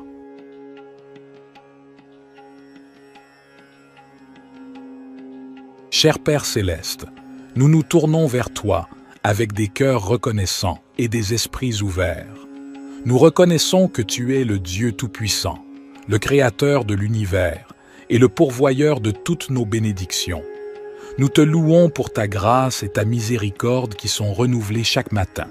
Cher Père céleste, nous nous tournons vers toi avec des cœurs reconnaissants et des esprits ouverts. Nous reconnaissons que tu es le Dieu Tout-Puissant, le Créateur de l'univers et le pourvoyeur de toutes nos bénédictions. Nous te louons pour ta grâce et ta miséricorde qui sont renouvelées chaque matin.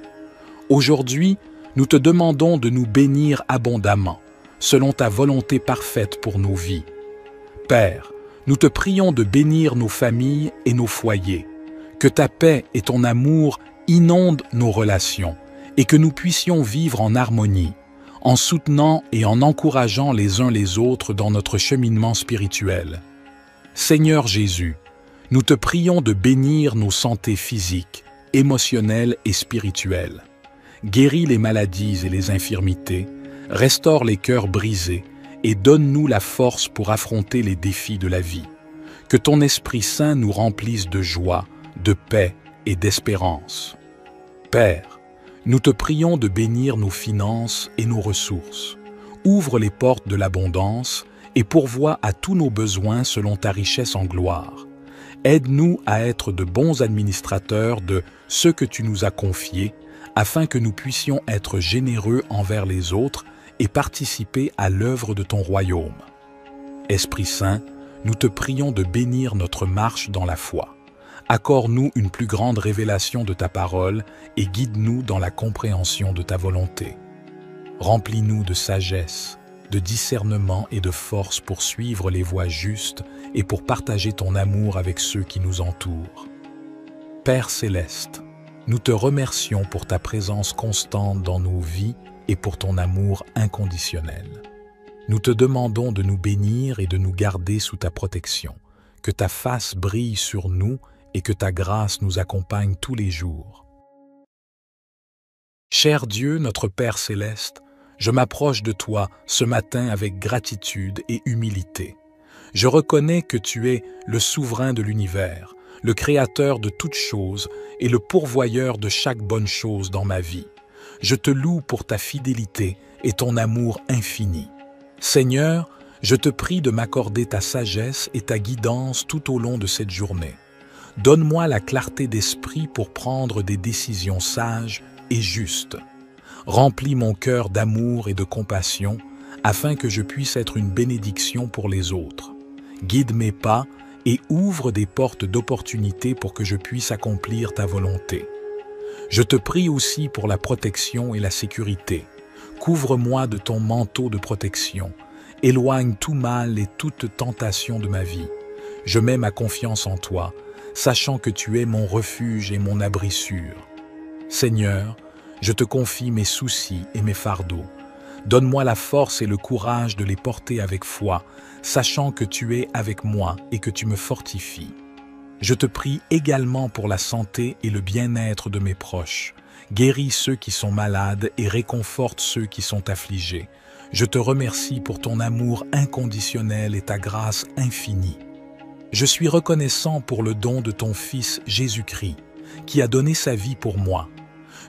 Aujourd'hui, nous te demandons de nous bénir abondamment, selon ta volonté parfaite pour nos vies. Père, nous te prions de bénir nos familles et nos foyers, que ta paix et ton amour inondent nos relations et que nous puissions vivre en harmonie, en soutenant et en encourageant les uns les autres dans notre cheminement spirituel. Seigneur Jésus, nous te prions de bénir nos santé physiques, émotionnelles et spirituelles. Guéris les maladies et les infirmités, restaure les cœurs brisés et donne-nous la force pour affronter les défis de la vie. Que ton Esprit Saint nous remplisse de joie, de paix et d'espérance. Père, nous te prions de bénir nos finances et nos ressources. Ouvre les portes de l'abondance et pourvois à tous nos besoins selon ta richesse en gloire. Aide-nous à être de bons administrateurs de ce que tu nous as confié, afin que nous puissions être généreux envers les autres et participer à l'œuvre de ton royaume. Esprit Saint, nous te prions de bénir notre marche dans la foi. Accorde-nous une plus grande révélation de ta parole et guide-nous dans la compréhension de ta volonté. Remplis-nous de sagesse, de discernement et de force pour suivre les voies justes et pour partager ton amour avec ceux qui nous entourent. Père céleste, nous te remercions pour ta présence constante dans nos vies et pour ton amour inconditionnel. Nous te demandons de nous bénir et de nous garder sous ta protection, que ta face brille sur nous et que ta grâce nous accompagne tous les jours. Cher Dieu, notre Père céleste, je m'approche de toi ce matin avec gratitude et humilité. Je reconnais que tu es le souverain de l'univers, le créateur de toutes choses et le pourvoyeur de chaque bonne chose dans ma vie. Je te loue pour ta fidélité et ton amour infini. Seigneur, je te prie de m'accorder ta sagesse et ta guidance tout au long de cette journée. Donne-moi la clarté d'esprit pour prendre des décisions sages et justes. Remplis mon cœur d'amour et de compassion afin que je puisse être une bénédiction pour les autres. Guide mes pas et ouvre des portes d'opportunité pour que je puisse accomplir ta volonté. Je te prie aussi pour la protection et la sécurité. Couvre-moi de ton manteau de protection. Éloigne tout mal et toute tentation de ma vie. Je mets ma confiance en toi, sachant que tu es mon refuge et mon abri sûr. Seigneur, je te confie mes soucis et mes fardeaux. Donne-moi la force et le courage de les porter avec foi, sachant que tu es avec moi et que tu me fortifies. Je te prie également pour la santé et le bien-être de mes proches. Guéris ceux qui sont malades et réconforte ceux qui sont affligés. Je te remercie pour ton amour inconditionnel et ta grâce infinie. Je suis reconnaissant pour le don de ton Fils Jésus-Christ, qui a donné sa vie pour moi.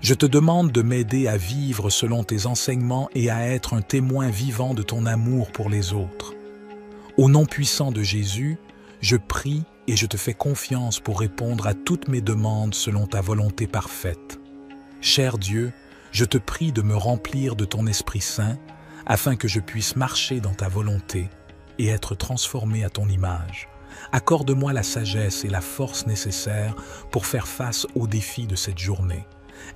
Je te demande de m'aider à vivre selon tes enseignements et à être un témoin vivant de ton amour pour les autres. Au nom puissant de Jésus, je prie et je te fais confiance pour répondre à toutes mes demandes selon ta volonté parfaite. Cher Dieu, je te prie de me remplir de ton Esprit Saint afin que je puisse marcher dans ta volonté et être transformé à ton image. Accorde-moi la sagesse et la force nécessaires pour faire face aux défis de cette journée.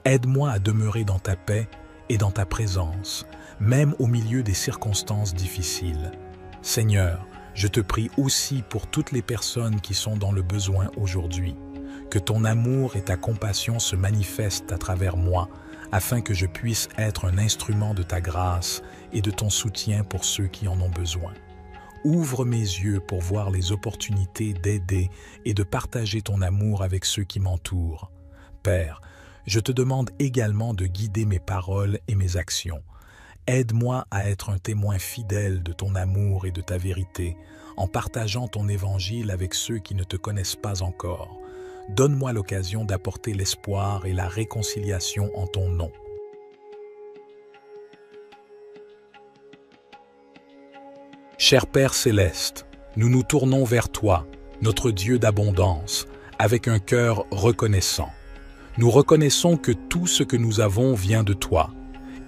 Aide-moi à demeurer dans ta paix et dans ta présence, même au milieu des circonstances difficiles. Seigneur, je te prie aussi pour toutes les personnes qui sont dans le besoin aujourd'hui. Que ton amour et ta compassion se manifestent à travers moi, afin que je puisse être un instrument de ta grâce et de ton soutien pour ceux qui en ont besoin. Ouvre mes yeux pour voir les opportunités d'aider et de partager ton amour avec ceux qui m'entourent. Père, je te demande également de guider mes paroles et mes actions. Aide-moi à être un témoin fidèle de ton amour et de ta vérité, en partageant ton évangile avec ceux qui ne te connaissent pas encore. Donne-moi l'occasion d'apporter l'espoir et la réconciliation en ton nom. Cher Père céleste, nous nous tournons vers toi, notre Dieu d'abondance, avec un cœur reconnaissant. Nous reconnaissons que tout ce que nous avons vient de toi,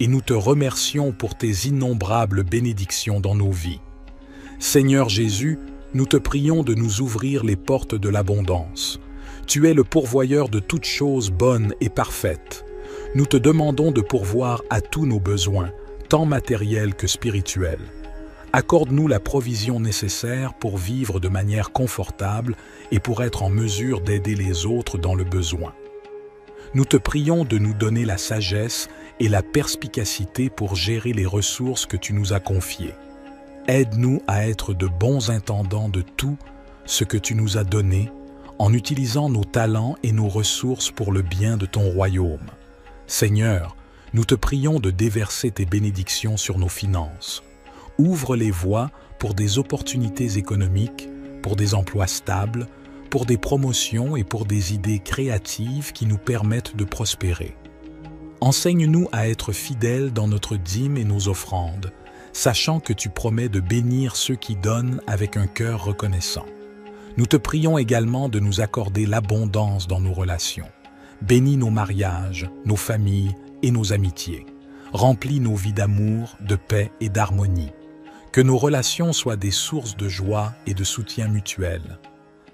et nous te remercions pour tes innombrables bénédictions dans nos vies. Seigneur Jésus, nous te prions de nous ouvrir les portes de l'abondance. Tu es le pourvoyeur de toutes choses bonnes et parfaites. Nous te demandons de pourvoir à tous nos besoins, tant matériels que spirituels. Accorde-nous la provision nécessaire pour vivre de manière confortable et pour être en mesure d'aider les autres dans le besoin. Nous te prions de nous donner la sagesse et la perspicacité pour gérer les ressources que tu nous as confiées. Aide-nous à être de bons intendants de tout ce que tu nous as donné, en utilisant nos talents et nos ressources pour le bien de ton royaume. Seigneur, nous te prions de déverser tes bénédictions sur nos finances. Ouvre les voies pour des opportunités économiques, pour des emplois stables, pour des promotions et pour des idées créatives qui nous permettent de prospérer. Enseigne-nous à être fidèles dans notre dîme et nos offrandes, sachant que tu promets de bénir ceux qui donnent avec un cœur reconnaissant. Nous te prions également de nous accorder l'abondance dans nos relations. Bénis nos mariages, nos familles et nos amitiés. Remplis nos vies d'amour, de paix et d'harmonie. Que nos relations soient des sources de joie et de soutien mutuel.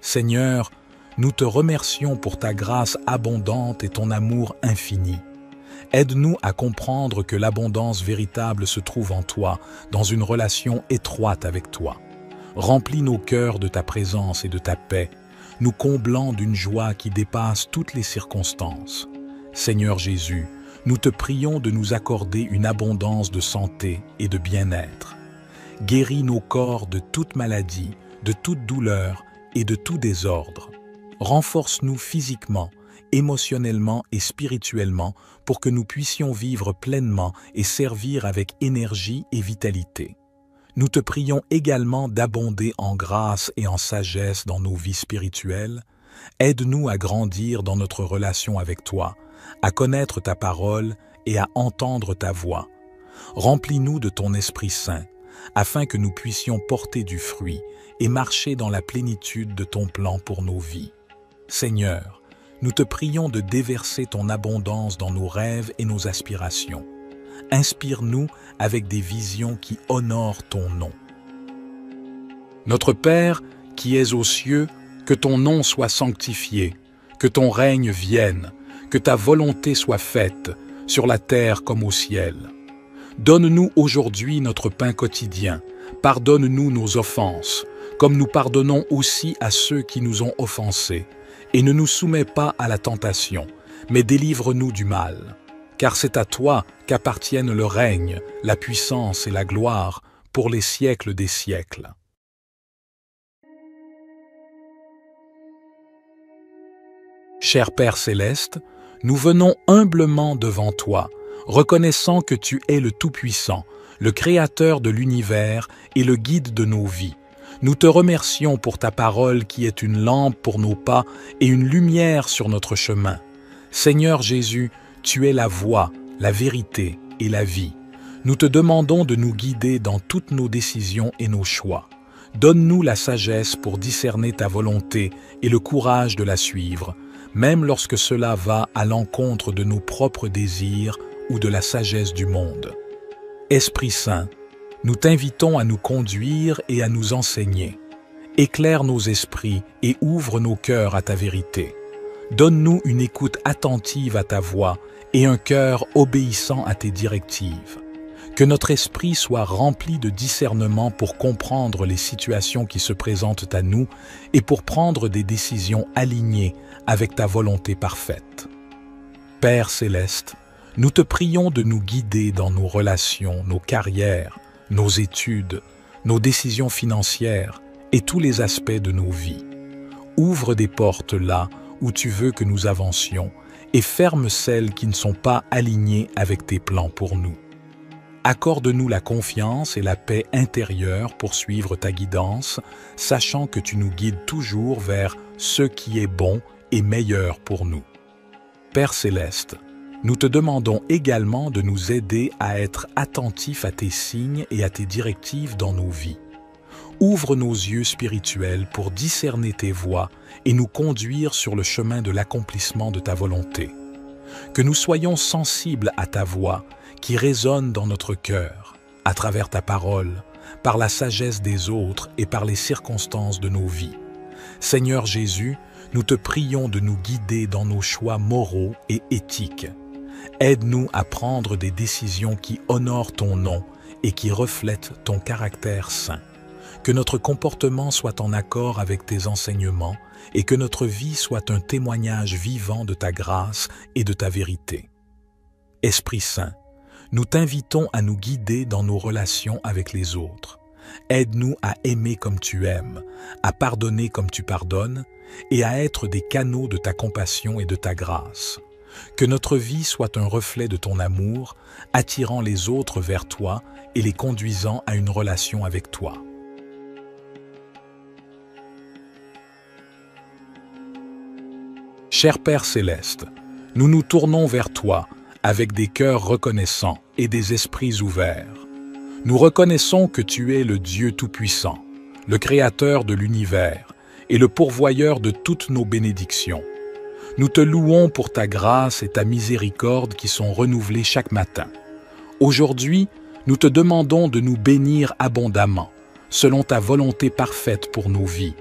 Seigneur, nous te remercions pour ta grâce abondante et ton amour infini. Aide-nous à comprendre que l'abondance véritable se trouve en toi, dans une relation étroite avec toi. Remplis nos cœurs de ta présence et de ta paix, nous comblant d'une joie qui dépasse toutes les circonstances. Seigneur Jésus, nous te prions de nous accorder une abondance de santé et de bien-être. Guéris nos corps de toute maladie, de toute douleur et de tout désordre. Renforce-nous physiquement, émotionnellement et spirituellement pour que nous puissions vivre pleinement et servir avec énergie et vitalité. Nous te prions également d'abonder en grâce et en sagesse dans nos vies spirituelles. Aide-nous à grandir dans notre relation avec toi, à connaître ta parole et à entendre ta voix. Remplis-nous de ton Esprit Saint, afin que nous puissions porter du fruit et marcher dans la plénitude de ton plan pour nos vies. Seigneur, nous te prions de déverser ton abondance dans nos rêves et nos aspirations. Inspire-nous avec des visions qui honorent ton nom. Notre Père, qui es aux cieux, que ton nom soit sanctifié, que ton règne vienne, que ta volonté soit faite, sur la terre comme au ciel. Donne-nous aujourd'hui notre pain quotidien, pardonne-nous nos offenses, comme nous pardonnons aussi à ceux qui nous ont offensés. Et ne nous soumets pas à la tentation, mais délivre-nous du mal. Car c'est à toi qu'appartiennent le règne, la puissance et la gloire pour les siècles des siècles. Cher Père céleste, nous venons humblement devant toi, reconnaissant que tu es le Tout-Puissant, le Créateur de l'univers et le guide de nos vies. Nous te remercions pour ta parole qui est une lampe pour nos pas et une lumière sur notre chemin. Seigneur Jésus, tu es la voie, la vérité et la vie. Nous te demandons de nous guider dans toutes nos décisions et nos choix. Donne-nous la sagesse pour discerner ta volonté et le courage de la suivre, même lorsque cela va à l'encontre de nos propres désirs ou de la sagesse du monde. Esprit Saint, nous t'invitons à nous conduire et à nous enseigner. Éclaire nos esprits et ouvre nos cœurs à ta vérité. Donne-nous une écoute attentive à ta voix et un cœur obéissant à tes directives. Que notre esprit soit rempli de discernement pour comprendre les situations qui se présentent à nous et pour prendre des décisions alignées avec ta volonté parfaite. Père céleste, nous te prions de nous guider dans nos relations, nos carrières, nos études, nos décisions financières et tous les aspects de nos vies. Ouvre des portes là où tu veux que nous avancions et ferme celles qui ne sont pas alignées avec tes plans pour nous. Accorde-nous la confiance et la paix intérieure pour suivre ta guidance, sachant que tu nous guides toujours vers ce qui est bon et meilleur pour nous. Père céleste, nous te demandons également de nous aider à être attentifs à tes signes et à tes directives dans nos vies. Ouvre nos yeux spirituels pour discerner tes voies et nous conduire sur le chemin de l'accomplissement de ta volonté. Que nous soyons sensibles à ta voix qui résonne dans notre cœur, à travers ta parole, par la sagesse des autres et par les circonstances de nos vies. Seigneur Jésus, nous te prions de nous guider dans nos choix moraux et éthiques. Aide-nous à prendre des décisions qui honorent ton nom et qui reflètent ton caractère saint. Que notre comportement soit en accord avec tes enseignements et que notre vie soit un témoignage vivant de ta grâce et de ta vérité. Esprit Saint, nous t'invitons à nous guider dans nos relations avec les autres. Aide-nous à aimer comme tu aimes, à pardonner comme tu pardonnes et à être des canaux de ta compassion et de ta grâce. Que notre vie soit un reflet de ton amour, attirant les autres vers toi et les conduisant à une relation avec toi. Cher Père céleste, nous nous tournons vers toi avec des cœurs reconnaissants et des esprits ouverts. Nous reconnaissons que tu es le Dieu Tout-Puissant, le Créateur de l'univers et le pourvoyeur de toutes nos bénédictions. Nous te louons pour ta grâce et ta miséricorde qui sont renouvelées chaque matin. Aujourd'hui, nous te demandons de nous bénir abondamment, selon ta volonté parfaite pour nos vies.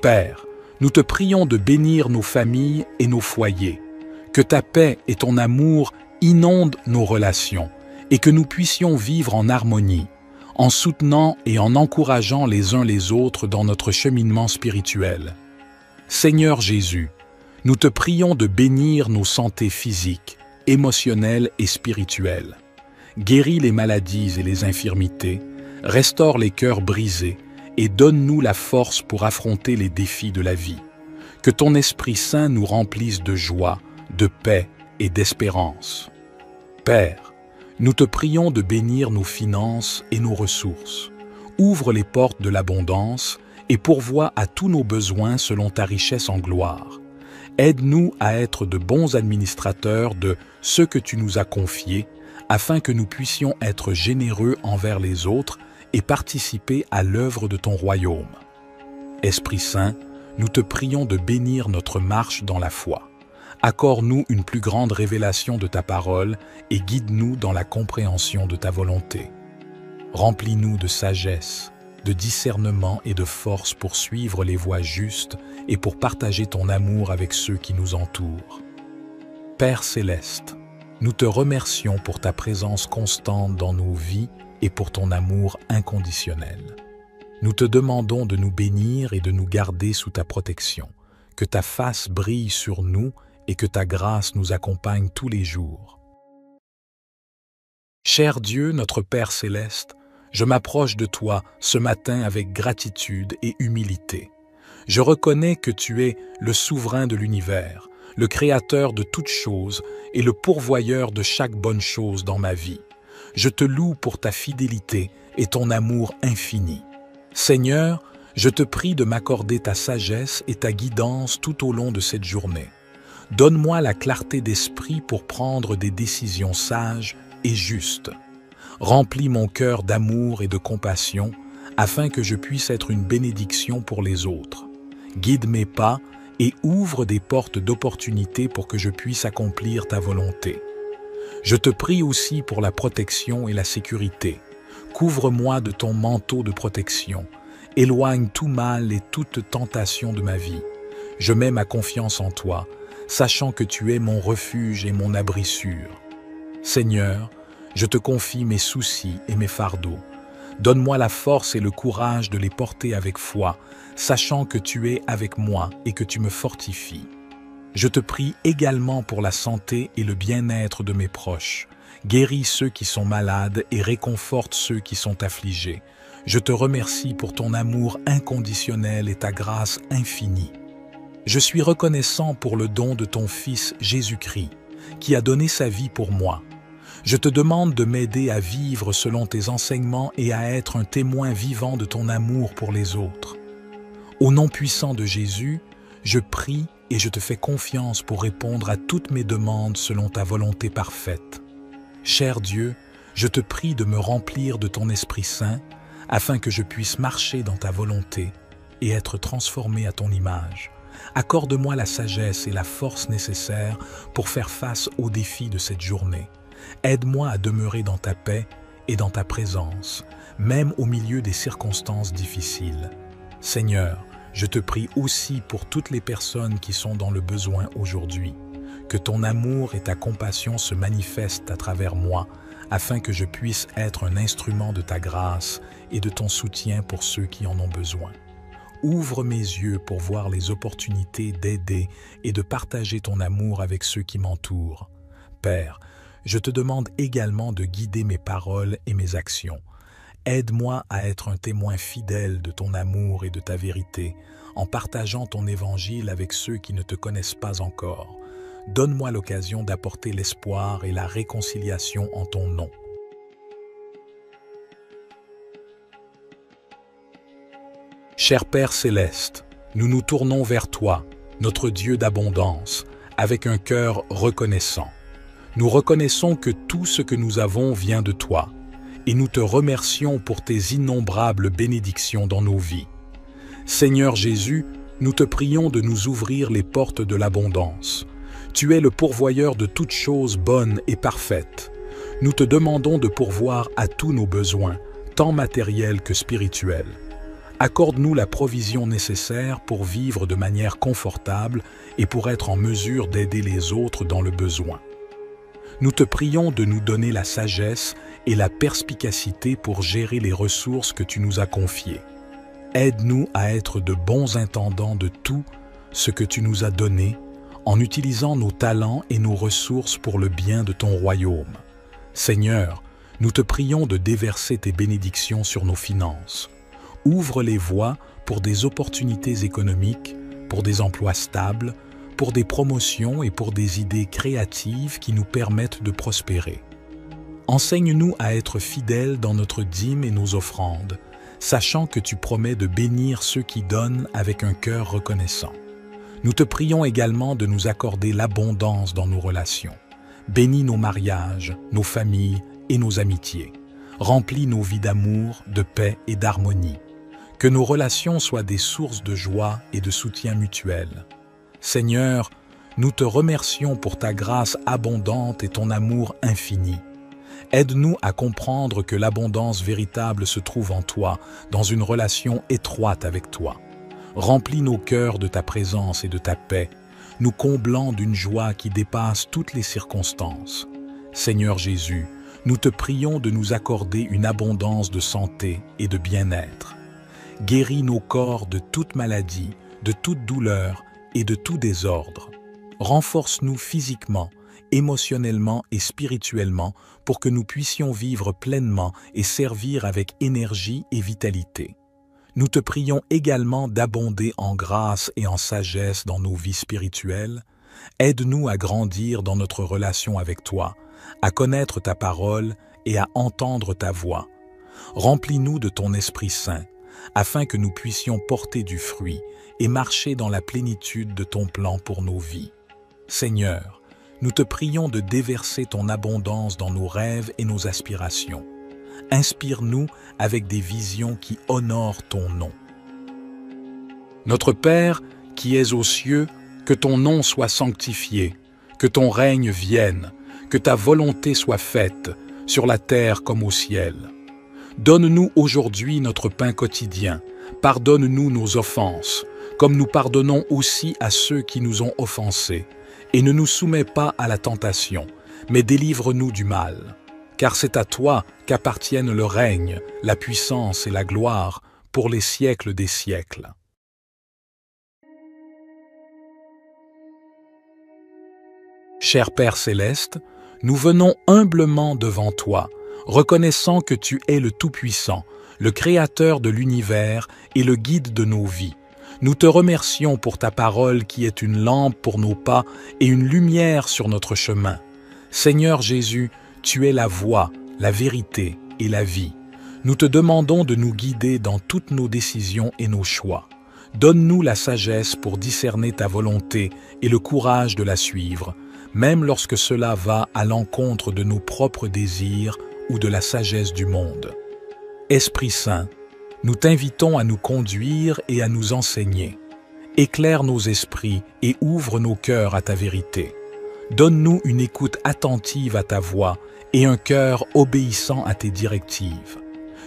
Père, nous te prions de bénir nos familles et nos foyers, que ta paix et ton amour inondent nos relations et que nous puissions vivre en harmonie, en soutenant et en encourageant les uns les autres dans notre cheminement spirituel. Seigneur Jésus, nous te prions de bénir nos santé physiques, émotionnelles et spirituelles. Guéris les maladies et les infirmités, restaure les cœurs brisés et donne-nous la force pour affronter les défis de la vie. Que ton Esprit Saint nous remplisse de joie, de paix et d'espérance. Père, nous te prions de bénir nos finances et nos ressources. Ouvre les portes de l'abondance et pourvois à tous nos besoins selon ta richesse en gloire. Aide-nous à être de bons administrateurs de ce que tu nous as confié, afin que nous puissions être généreux envers les autres et participer à l'œuvre de ton royaume. Esprit Saint, nous te prions de bénir notre marche dans la foi. Accorde-nous une plus grande révélation de ta parole et guide-nous dans la compréhension de ta volonté. Remplis-nous de sagesse, de discernement et de force pour suivre les voies justes et pour partager ton amour avec ceux qui nous entourent. Père céleste, nous te remercions pour ta présence constante dans nos vies et pour ton amour inconditionnel. Nous te demandons de nous bénir et de nous garder sous ta protection, que ta face brille sur nous et que ta grâce nous accompagne tous les jours. Cher Dieu, notre Père céleste, je m'approche de toi ce matin avec gratitude et humilité. Je reconnais que tu es le souverain de l'univers, le créateur de toutes choses et le pourvoyeur de chaque bonne chose dans ma vie. Je te loue pour ta fidélité et ton amour infini. Seigneur, je te prie de m'accorder ta sagesse et ta guidance tout au long de cette journée. Donne-moi la clarté d'esprit pour prendre des décisions sages et justes. Remplis mon cœur d'amour et de compassion afin que je puisse être une bénédiction pour les autres. Guide mes pas et ouvre des portes d'opportunité pour que je puisse accomplir ta volonté. Je te prie aussi pour la protection et la sécurité. Couvre-moi de ton manteau de protection. Éloigne tout mal et toute tentation de ma vie. Je mets ma confiance en toi, sachant que tu es mon refuge et mon abri sûr. Seigneur, je te confie mes soucis et mes fardeaux. Donne-moi la force et le courage de les porter avec foi, sachant que tu es avec moi et que tu me fortifies. Je te prie également pour la santé et le bien-être de mes proches. Guéris ceux qui sont malades et réconforte ceux qui sont affligés. Je te remercie pour ton amour inconditionnel et ta grâce infinie. Je suis reconnaissant pour le don de ton Fils Jésus-Christ, qui a donné sa vie pour moi. Je te demande de m'aider à vivre selon tes enseignements et à être un témoin vivant de ton amour pour les autres. Au nom puissant de Jésus, je prie et je te fais confiance pour répondre à toutes mes demandes selon ta volonté parfaite. Cher Dieu, je te prie de me remplir de ton Esprit Saint, afin que je puisse marcher dans ta volonté et être transformé à ton image. Accorde-moi la sagesse et la force nécessaires pour faire face aux défis de cette journée. Aide-moi à demeurer dans ta paix et dans ta présence, même au milieu des circonstances difficiles. Seigneur, je te prie aussi pour toutes les personnes qui sont dans le besoin aujourd'hui. Que ton amour et ta compassion se manifestent à travers moi, afin que je puisse être un instrument de ta grâce et de ton soutien pour ceux qui en ont besoin. Ouvre mes yeux pour voir les opportunités d'aider et de partager ton amour avec ceux qui m'entourent. Père, je te demande également de guider mes paroles et mes actions. Aide-moi à être un témoin fidèle de ton amour et de ta vérité, en partageant ton évangile avec ceux qui ne te connaissent pas encore. Donne-moi l'occasion d'apporter l'espoir et la réconciliation en ton nom. Cher Père céleste, nous nous tournons vers toi, notre Dieu d'abondance, avec un cœur reconnaissant. Nous reconnaissons que tout ce que nous avons vient de toi, et nous te remercions pour tes innombrables bénédictions dans nos vies. Seigneur Jésus, nous te prions de nous ouvrir les portes de l'abondance. Tu es le pourvoyeur de toutes choses bonnes et parfaites. nous te demandons de pourvoir à tous nos besoins, tant matériels que spirituels. Accorde-nous la provision nécessaire pour vivre de manière confortable et pour être en mesure d'aider les autres dans le besoin. Nous te prions de nous donner la sagesse et la perspicacité pour gérer les ressources que tu nous as confiées. Aide-nous à être de bons intendants de tout ce que tu nous as donné, en utilisant nos talents et nos ressources pour le bien de ton royaume. Seigneur, nous te prions de déverser tes bénédictions sur nos finances. Ouvre les voies pour des opportunités économiques, pour des emplois stables, pour des promotions et pour des idées créatives qui nous permettent de prospérer. Enseigne-nous à être fidèles dans notre dîme et nos offrandes, sachant que tu promets de bénir ceux qui donnent avec un cœur reconnaissant. Nous te prions également de nous accorder l'abondance dans nos relations. Bénis nos mariages, nos familles et nos amitiés. Remplis nos vies d'amour, de paix et d'harmonie. Que nos relations soient des sources de joie et de soutien mutuel. Seigneur, nous te remercions pour ta grâce abondante et ton amour infini. Aide-nous à comprendre que l'abondance véritable se trouve en toi, dans une relation étroite avec toi. Remplis nos cœurs de ta présence et de ta paix, nous comblant d'une joie qui dépasse toutes les circonstances. Seigneur Jésus, nous te prions de nous accorder une abondance de santé et de bien-être. Guéris nos corps de toute maladie, de toute douleur et de tout désordre. Renforce-nous physiquement, émotionnellement et spirituellement pour que nous puissions vivre pleinement et servir avec énergie et vitalité. Nous te prions également d'abonder en grâce et en sagesse dans nos vies spirituelles. Aide-nous à grandir dans notre relation avec toi, à connaître ta parole et à entendre ta voix. Remplis-nous de ton Esprit Saint, afin que nous puissions porter du fruit et marcher dans la plénitude de ton plan pour nos vies. Seigneur, nous te prions de déverser ton abondance dans nos rêves et nos aspirations. Inspire-nous avec des visions qui honorent ton nom. Notre Père, qui es aux cieux, que ton nom soit sanctifié, que ton règne vienne, que ta volonté soit faite, sur la terre comme au ciel. Donne-nous aujourd'hui notre pain quotidien. Pardonne-nous nos offenses, comme nous pardonnons aussi à ceux qui nous ont offensés. Et ne nous soumets pas à la tentation, mais délivre-nous du mal. Car c'est à toi qu'appartiennent le règne, la puissance et la gloire pour les siècles des siècles. Cher Père céleste, nous venons humblement devant toi, reconnaissant que tu es le Tout-Puissant, le Créateur de l'univers et le guide de nos vies. Nous te remercions pour ta parole qui est une lampe pour nos pas et une lumière sur notre chemin. Seigneur Jésus, tu es la voie, la vérité et la vie. Nous te demandons de nous guider dans toutes nos décisions et nos choix. Donne-nous la sagesse pour discerner ta volonté et le courage de la suivre, même lorsque cela va à l'encontre de nos propres désirs ou de la sagesse du monde. Esprit Saint, nous t'invitons à nous conduire et à nous enseigner. Éclaire nos esprits et ouvre nos cœurs à ta vérité. Donne-nous une écoute attentive à ta voix et un cœur obéissant à tes directives.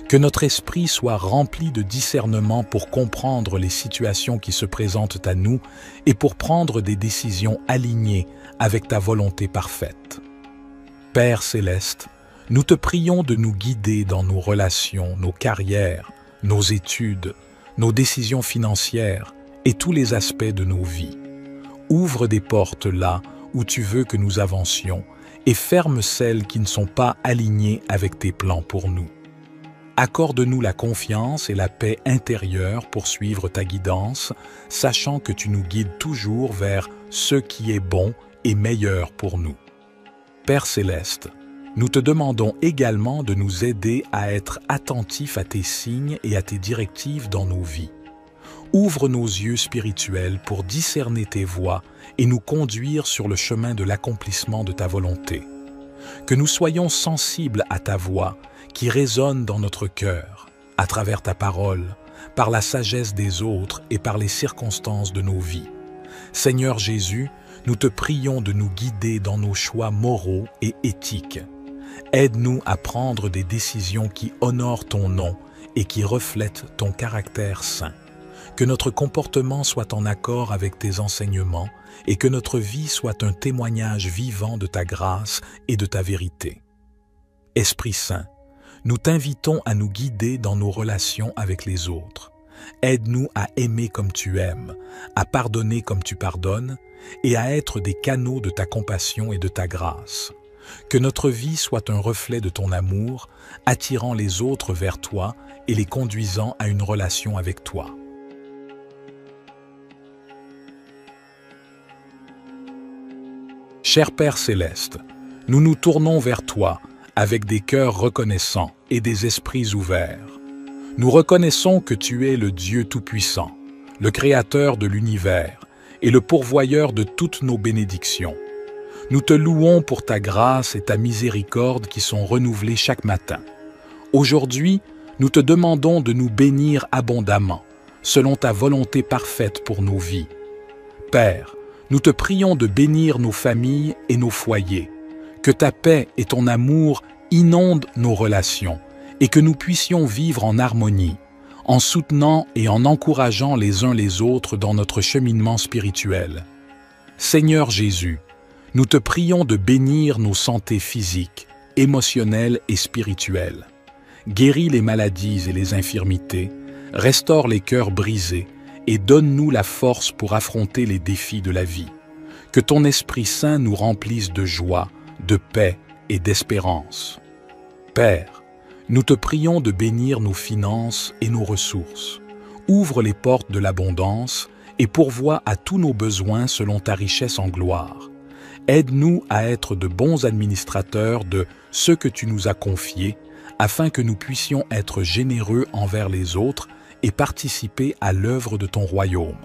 Que notre esprit soit rempli de discernement pour comprendre les situations qui se présentent à nous et pour prendre des décisions alignées avec ta volonté parfaite. Père céleste, nous te prions de nous guider dans nos relations, nos carrières, nos études, nos décisions financières et tous les aspects de nos vies. Ouvre des portes là où tu veux que nous avancions et ferme celles qui ne sont pas alignées avec tes plans pour nous. Accorde-nous la confiance et la paix intérieure pour suivre ta guidance, sachant que tu nous guides toujours vers ce qui est bon et meilleur pour nous. Père céleste, nous te demandons également de nous aider à être attentifs à tes signes et à tes directives dans nos vies. Ouvre nos yeux spirituels pour discerner tes voies et nous conduire sur le chemin de l'accomplissement de ta volonté. Que nous soyons sensibles à ta voix qui résonne dans notre cœur, à travers ta parole, par la sagesse des autres et par les circonstances de nos vies. Seigneur Jésus, nous te prions de nous guider dans nos choix moraux et éthiques. Aide-nous à prendre des décisions qui honorent ton nom et qui reflètent ton caractère saint. Que notre comportement soit en accord avec tes enseignements et que notre vie soit un témoignage vivant de ta grâce et de ta vérité. Esprit Saint, nous t'invitons à nous guider dans nos relations avec les autres. Aide-nous à aimer comme tu aimes, à pardonner comme tu pardonnes et à être des canaux de ta compassion et de ta grâce. Que notre vie soit un reflet de ton amour, attirant les autres vers toi et les conduisant à une relation avec toi. Cher Père Céleste, nous nous tournons vers toi avec des cœurs reconnaissants et des esprits ouverts. Nous reconnaissons que tu es le Dieu Tout-Puissant, le Créateur de l'univers et le pourvoyeur de toutes nos bénédictions. Nous te louons pour ta grâce et ta miséricorde qui sont renouvelées chaque matin. Aujourd'hui, nous te demandons de nous bénir abondamment, selon ta volonté parfaite pour nos vies. Père, nous te prions de bénir nos familles et nos foyers, que ta paix et ton amour inondent nos relations et que nous puissions vivre en harmonie, en soutenant et en encourageant les uns les autres dans notre cheminement spirituel. Seigneur Jésus, nous te prions de bénir nos santé physiques, émotionnelles et spirituelles. Guéris les maladies et les infirmités, restaure les cœurs brisés et donne-nous la force pour affronter les défis de la vie. Que ton Esprit Saint nous remplisse de joie, de paix et d'espérance. Père, nous te prions de bénir nos finances et nos ressources. Ouvre les portes de l'abondance et pourvois à tous nos besoins selon ta richesse en gloire. Aide-nous à être de bons administrateurs de ce que tu nous as confié, afin que nous puissions être généreux envers les autres et participer à l'œuvre de ton royaume.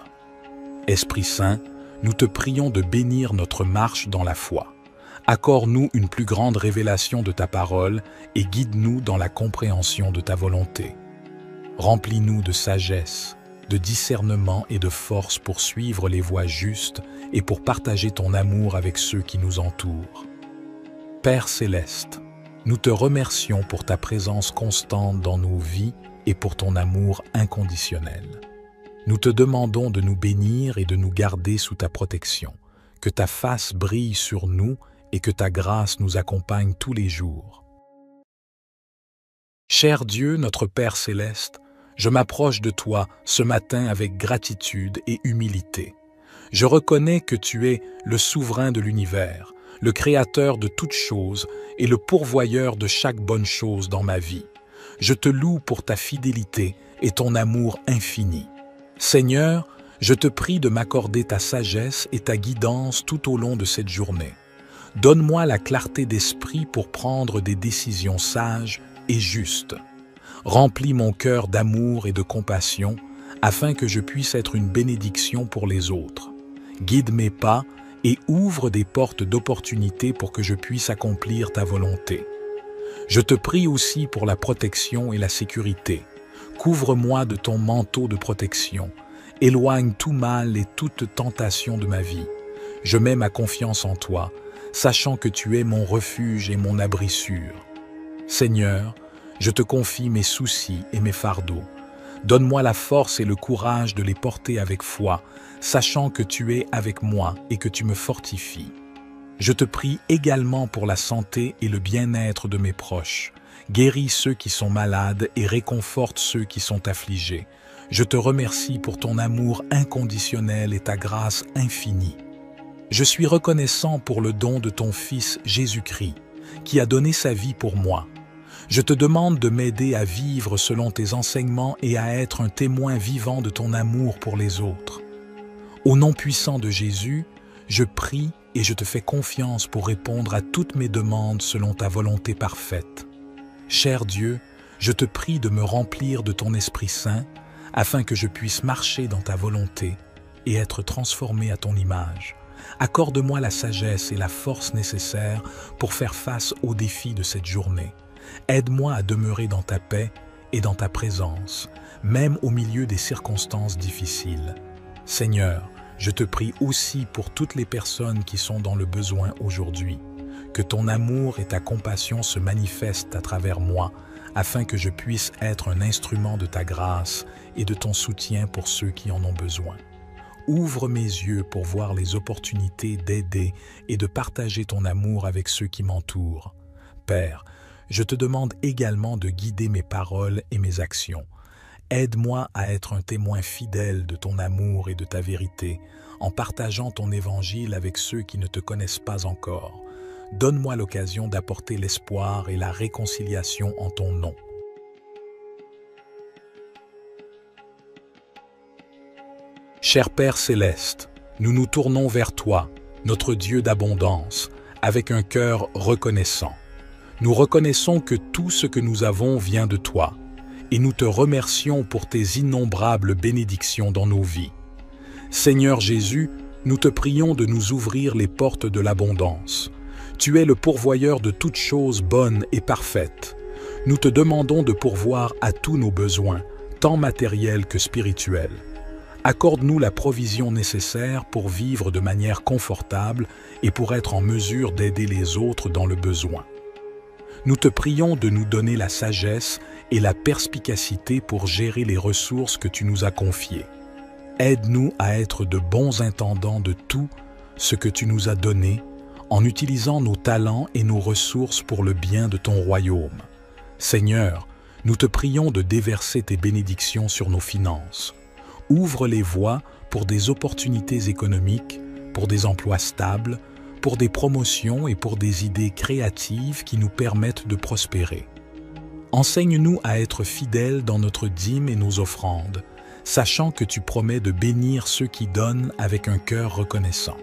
Esprit Saint, nous te prions de bénir notre marche dans la foi. Accorde-nous une plus grande révélation de ta parole et guide-nous dans la compréhension de ta volonté. Remplis-nous de sagesse, de discernement et de force pour suivre les voies justes et pour partager ton amour avec ceux qui nous entourent. Père Céleste, nous te remercions pour ta présence constante dans nos vies et pour ton amour inconditionnel. Nous te demandons de nous bénir et de nous garder sous ta protection, que ta face brille sur nous et que ta grâce nous accompagne tous les jours. Cher Dieu, notre Père Céleste, je m'approche de toi ce matin avec gratitude et humilité. Je reconnais que tu es le souverain de l'univers, le créateur de toutes choses et le pourvoyeur de chaque bonne chose dans ma vie. Je te loue pour ta fidélité et ton amour infini. Seigneur, je te prie de m'accorder ta sagesse et ta guidance tout au long de cette journée. Donne-moi la clarté d'esprit pour prendre des décisions sages et justes. Remplis mon cœur d'amour et de compassion afin que je puisse être une bénédiction pour les autres. Guide mes pas et ouvre des portes d'opportunité pour que je puisse accomplir ta volonté. Je te prie aussi pour la protection et la sécurité. Couvre-moi de ton manteau de protection. Éloigne tout mal et toute tentation de ma vie. Je mets ma confiance en toi, sachant que tu es mon refuge et mon abri sûr. Seigneur, je te confie mes soucis et mes fardeaux. Donne-moi la force et le courage de les porter avec foi, sachant que tu es avec moi et que tu me fortifies. Je te prie également pour la santé et le bien-être de mes proches. Guéris ceux qui sont malades et réconforte ceux qui sont affligés. Je te remercie pour ton amour inconditionnel et ta grâce infinie. Je suis reconnaissant pour le don de ton Fils Jésus-Christ, qui a donné sa vie pour moi. Je te demande de m'aider à vivre selon tes enseignements et à être un témoin vivant de ton amour pour les autres. Au nom puissant de Jésus, je prie et je te fais confiance pour répondre à toutes mes demandes selon ta volonté parfaite. Cher Dieu, je te prie de me remplir de ton Esprit Saint afin que je puisse marcher dans ta volonté et être transformé à ton image. Accorde-moi la sagesse et la force nécessaires pour faire face aux défis de cette journée. Aide-moi à demeurer dans ta paix et dans ta présence, même au milieu des circonstances difficiles. Seigneur, je te prie aussi pour toutes les personnes qui sont dans le besoin aujourd'hui. Que ton amour et ta compassion se manifestent à travers moi, afin que je puisse être un instrument de ta grâce et de ton soutien pour ceux qui en ont besoin. Ouvre mes yeux pour voir les opportunités d'aider et de partager ton amour avec ceux qui m'entourent. Père, je te demande également de guider mes paroles et mes actions. Aide-moi à être un témoin fidèle de ton amour et de ta vérité, en partageant ton évangile avec ceux qui ne te connaissent pas encore. Donne-moi l'occasion d'apporter l'espoir et la réconciliation en ton nom. Cher Père céleste, nous nous tournons vers toi, notre Dieu d'abondance, avec un cœur reconnaissant. Nous reconnaissons que tout ce que nous avons vient de toi, et nous te remercions pour tes innombrables bénédictions dans nos vies. Seigneur Jésus, nous te prions de nous ouvrir les portes de l'abondance. Tu es le pourvoyeur de toutes choses bonnes et parfaites. Nous te demandons de pourvoir à tous nos besoins, tant matériels que spirituels. Accorde-nous la provision nécessaire pour vivre de manière confortable et pour être en mesure d'aider les autres dans le besoin. Nous te prions de nous donner la sagesse et la perspicacité pour gérer les ressources que tu nous as confiées. Aide-nous à être de bons intendants de tout ce que tu nous as donné, en utilisant nos talents et nos ressources pour le bien de ton royaume. Seigneur, nous te prions de déverser tes bénédictions sur nos finances. Ouvre les voies pour des opportunités économiques, pour des emplois stables, pour des promotions et pour des idées créatives qui nous permettent de prospérer. Enseigne-nous à être fidèles dans notre dîme et nos offrandes, sachant que tu promets de bénir ceux qui donnent avec un cœur reconnaissant.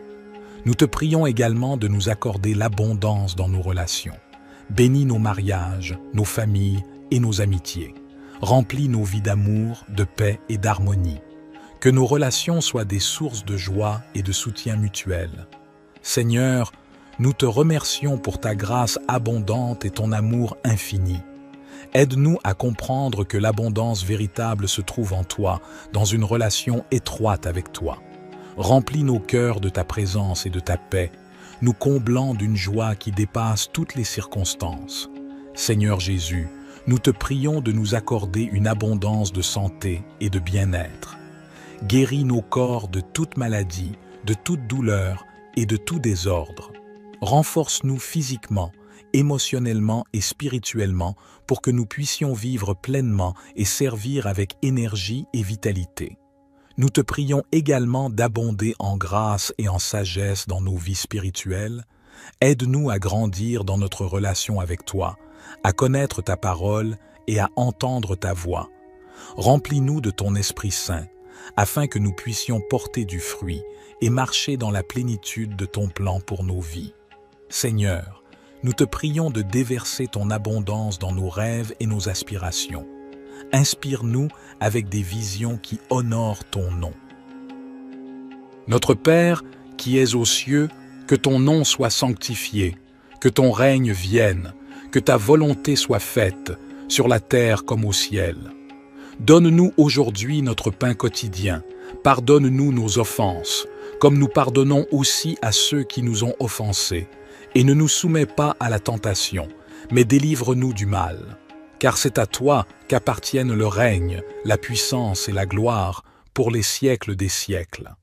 Nous te prions également de nous accorder l'abondance dans nos relations. Bénis nos mariages, nos familles et nos amitiés. Remplis nos vies d'amour, de paix et d'harmonie. Que nos relations soient des sources de joie et de soutien mutuel. Seigneur, nous te remercions pour ta grâce abondante et ton amour infini. Aide-nous à comprendre que l'abondance véritable se trouve en toi, dans une relation étroite avec toi. Remplis nos cœurs de ta présence et de ta paix, nous comblant d'une joie qui dépasse toutes les circonstances. Seigneur Jésus, nous te prions de nous accorder une abondance de santé et de bien-être. Guéris nos corps de toute maladie, de toute douleur et de tout désordre. Renforce-nous physiquement, émotionnellement et spirituellement pour que nous puissions vivre pleinement et servir avec énergie et vitalité. Nous te prions également d'abonder en grâce et en sagesse dans nos vies spirituelles. Aide-nous à grandir dans notre relation avec toi, à connaître ta parole et à entendre ta voix. Remplis-nous de ton Esprit Saint, afin que nous puissions porter du fruit et marcher dans la plénitude de ton plan pour nos vies. Seigneur, nous te prions de déverser ton abondance dans nos rêves et nos aspirations. Inspire-nous avec des visions qui honorent ton nom. Notre Père, qui es aux cieux, que ton nom soit sanctifié, que ton règne vienne, que ta volonté soit faite, sur la terre comme au ciel. Donne-nous aujourd'hui notre pain quotidien, pardonne-nous nos offenses, comme nous pardonnons aussi à ceux qui nous ont offensés, et ne nous soumets pas à la tentation, mais délivre-nous du mal. Car c'est à toi qu'appartiennent le règne, la puissance et la gloire pour les siècles des siècles.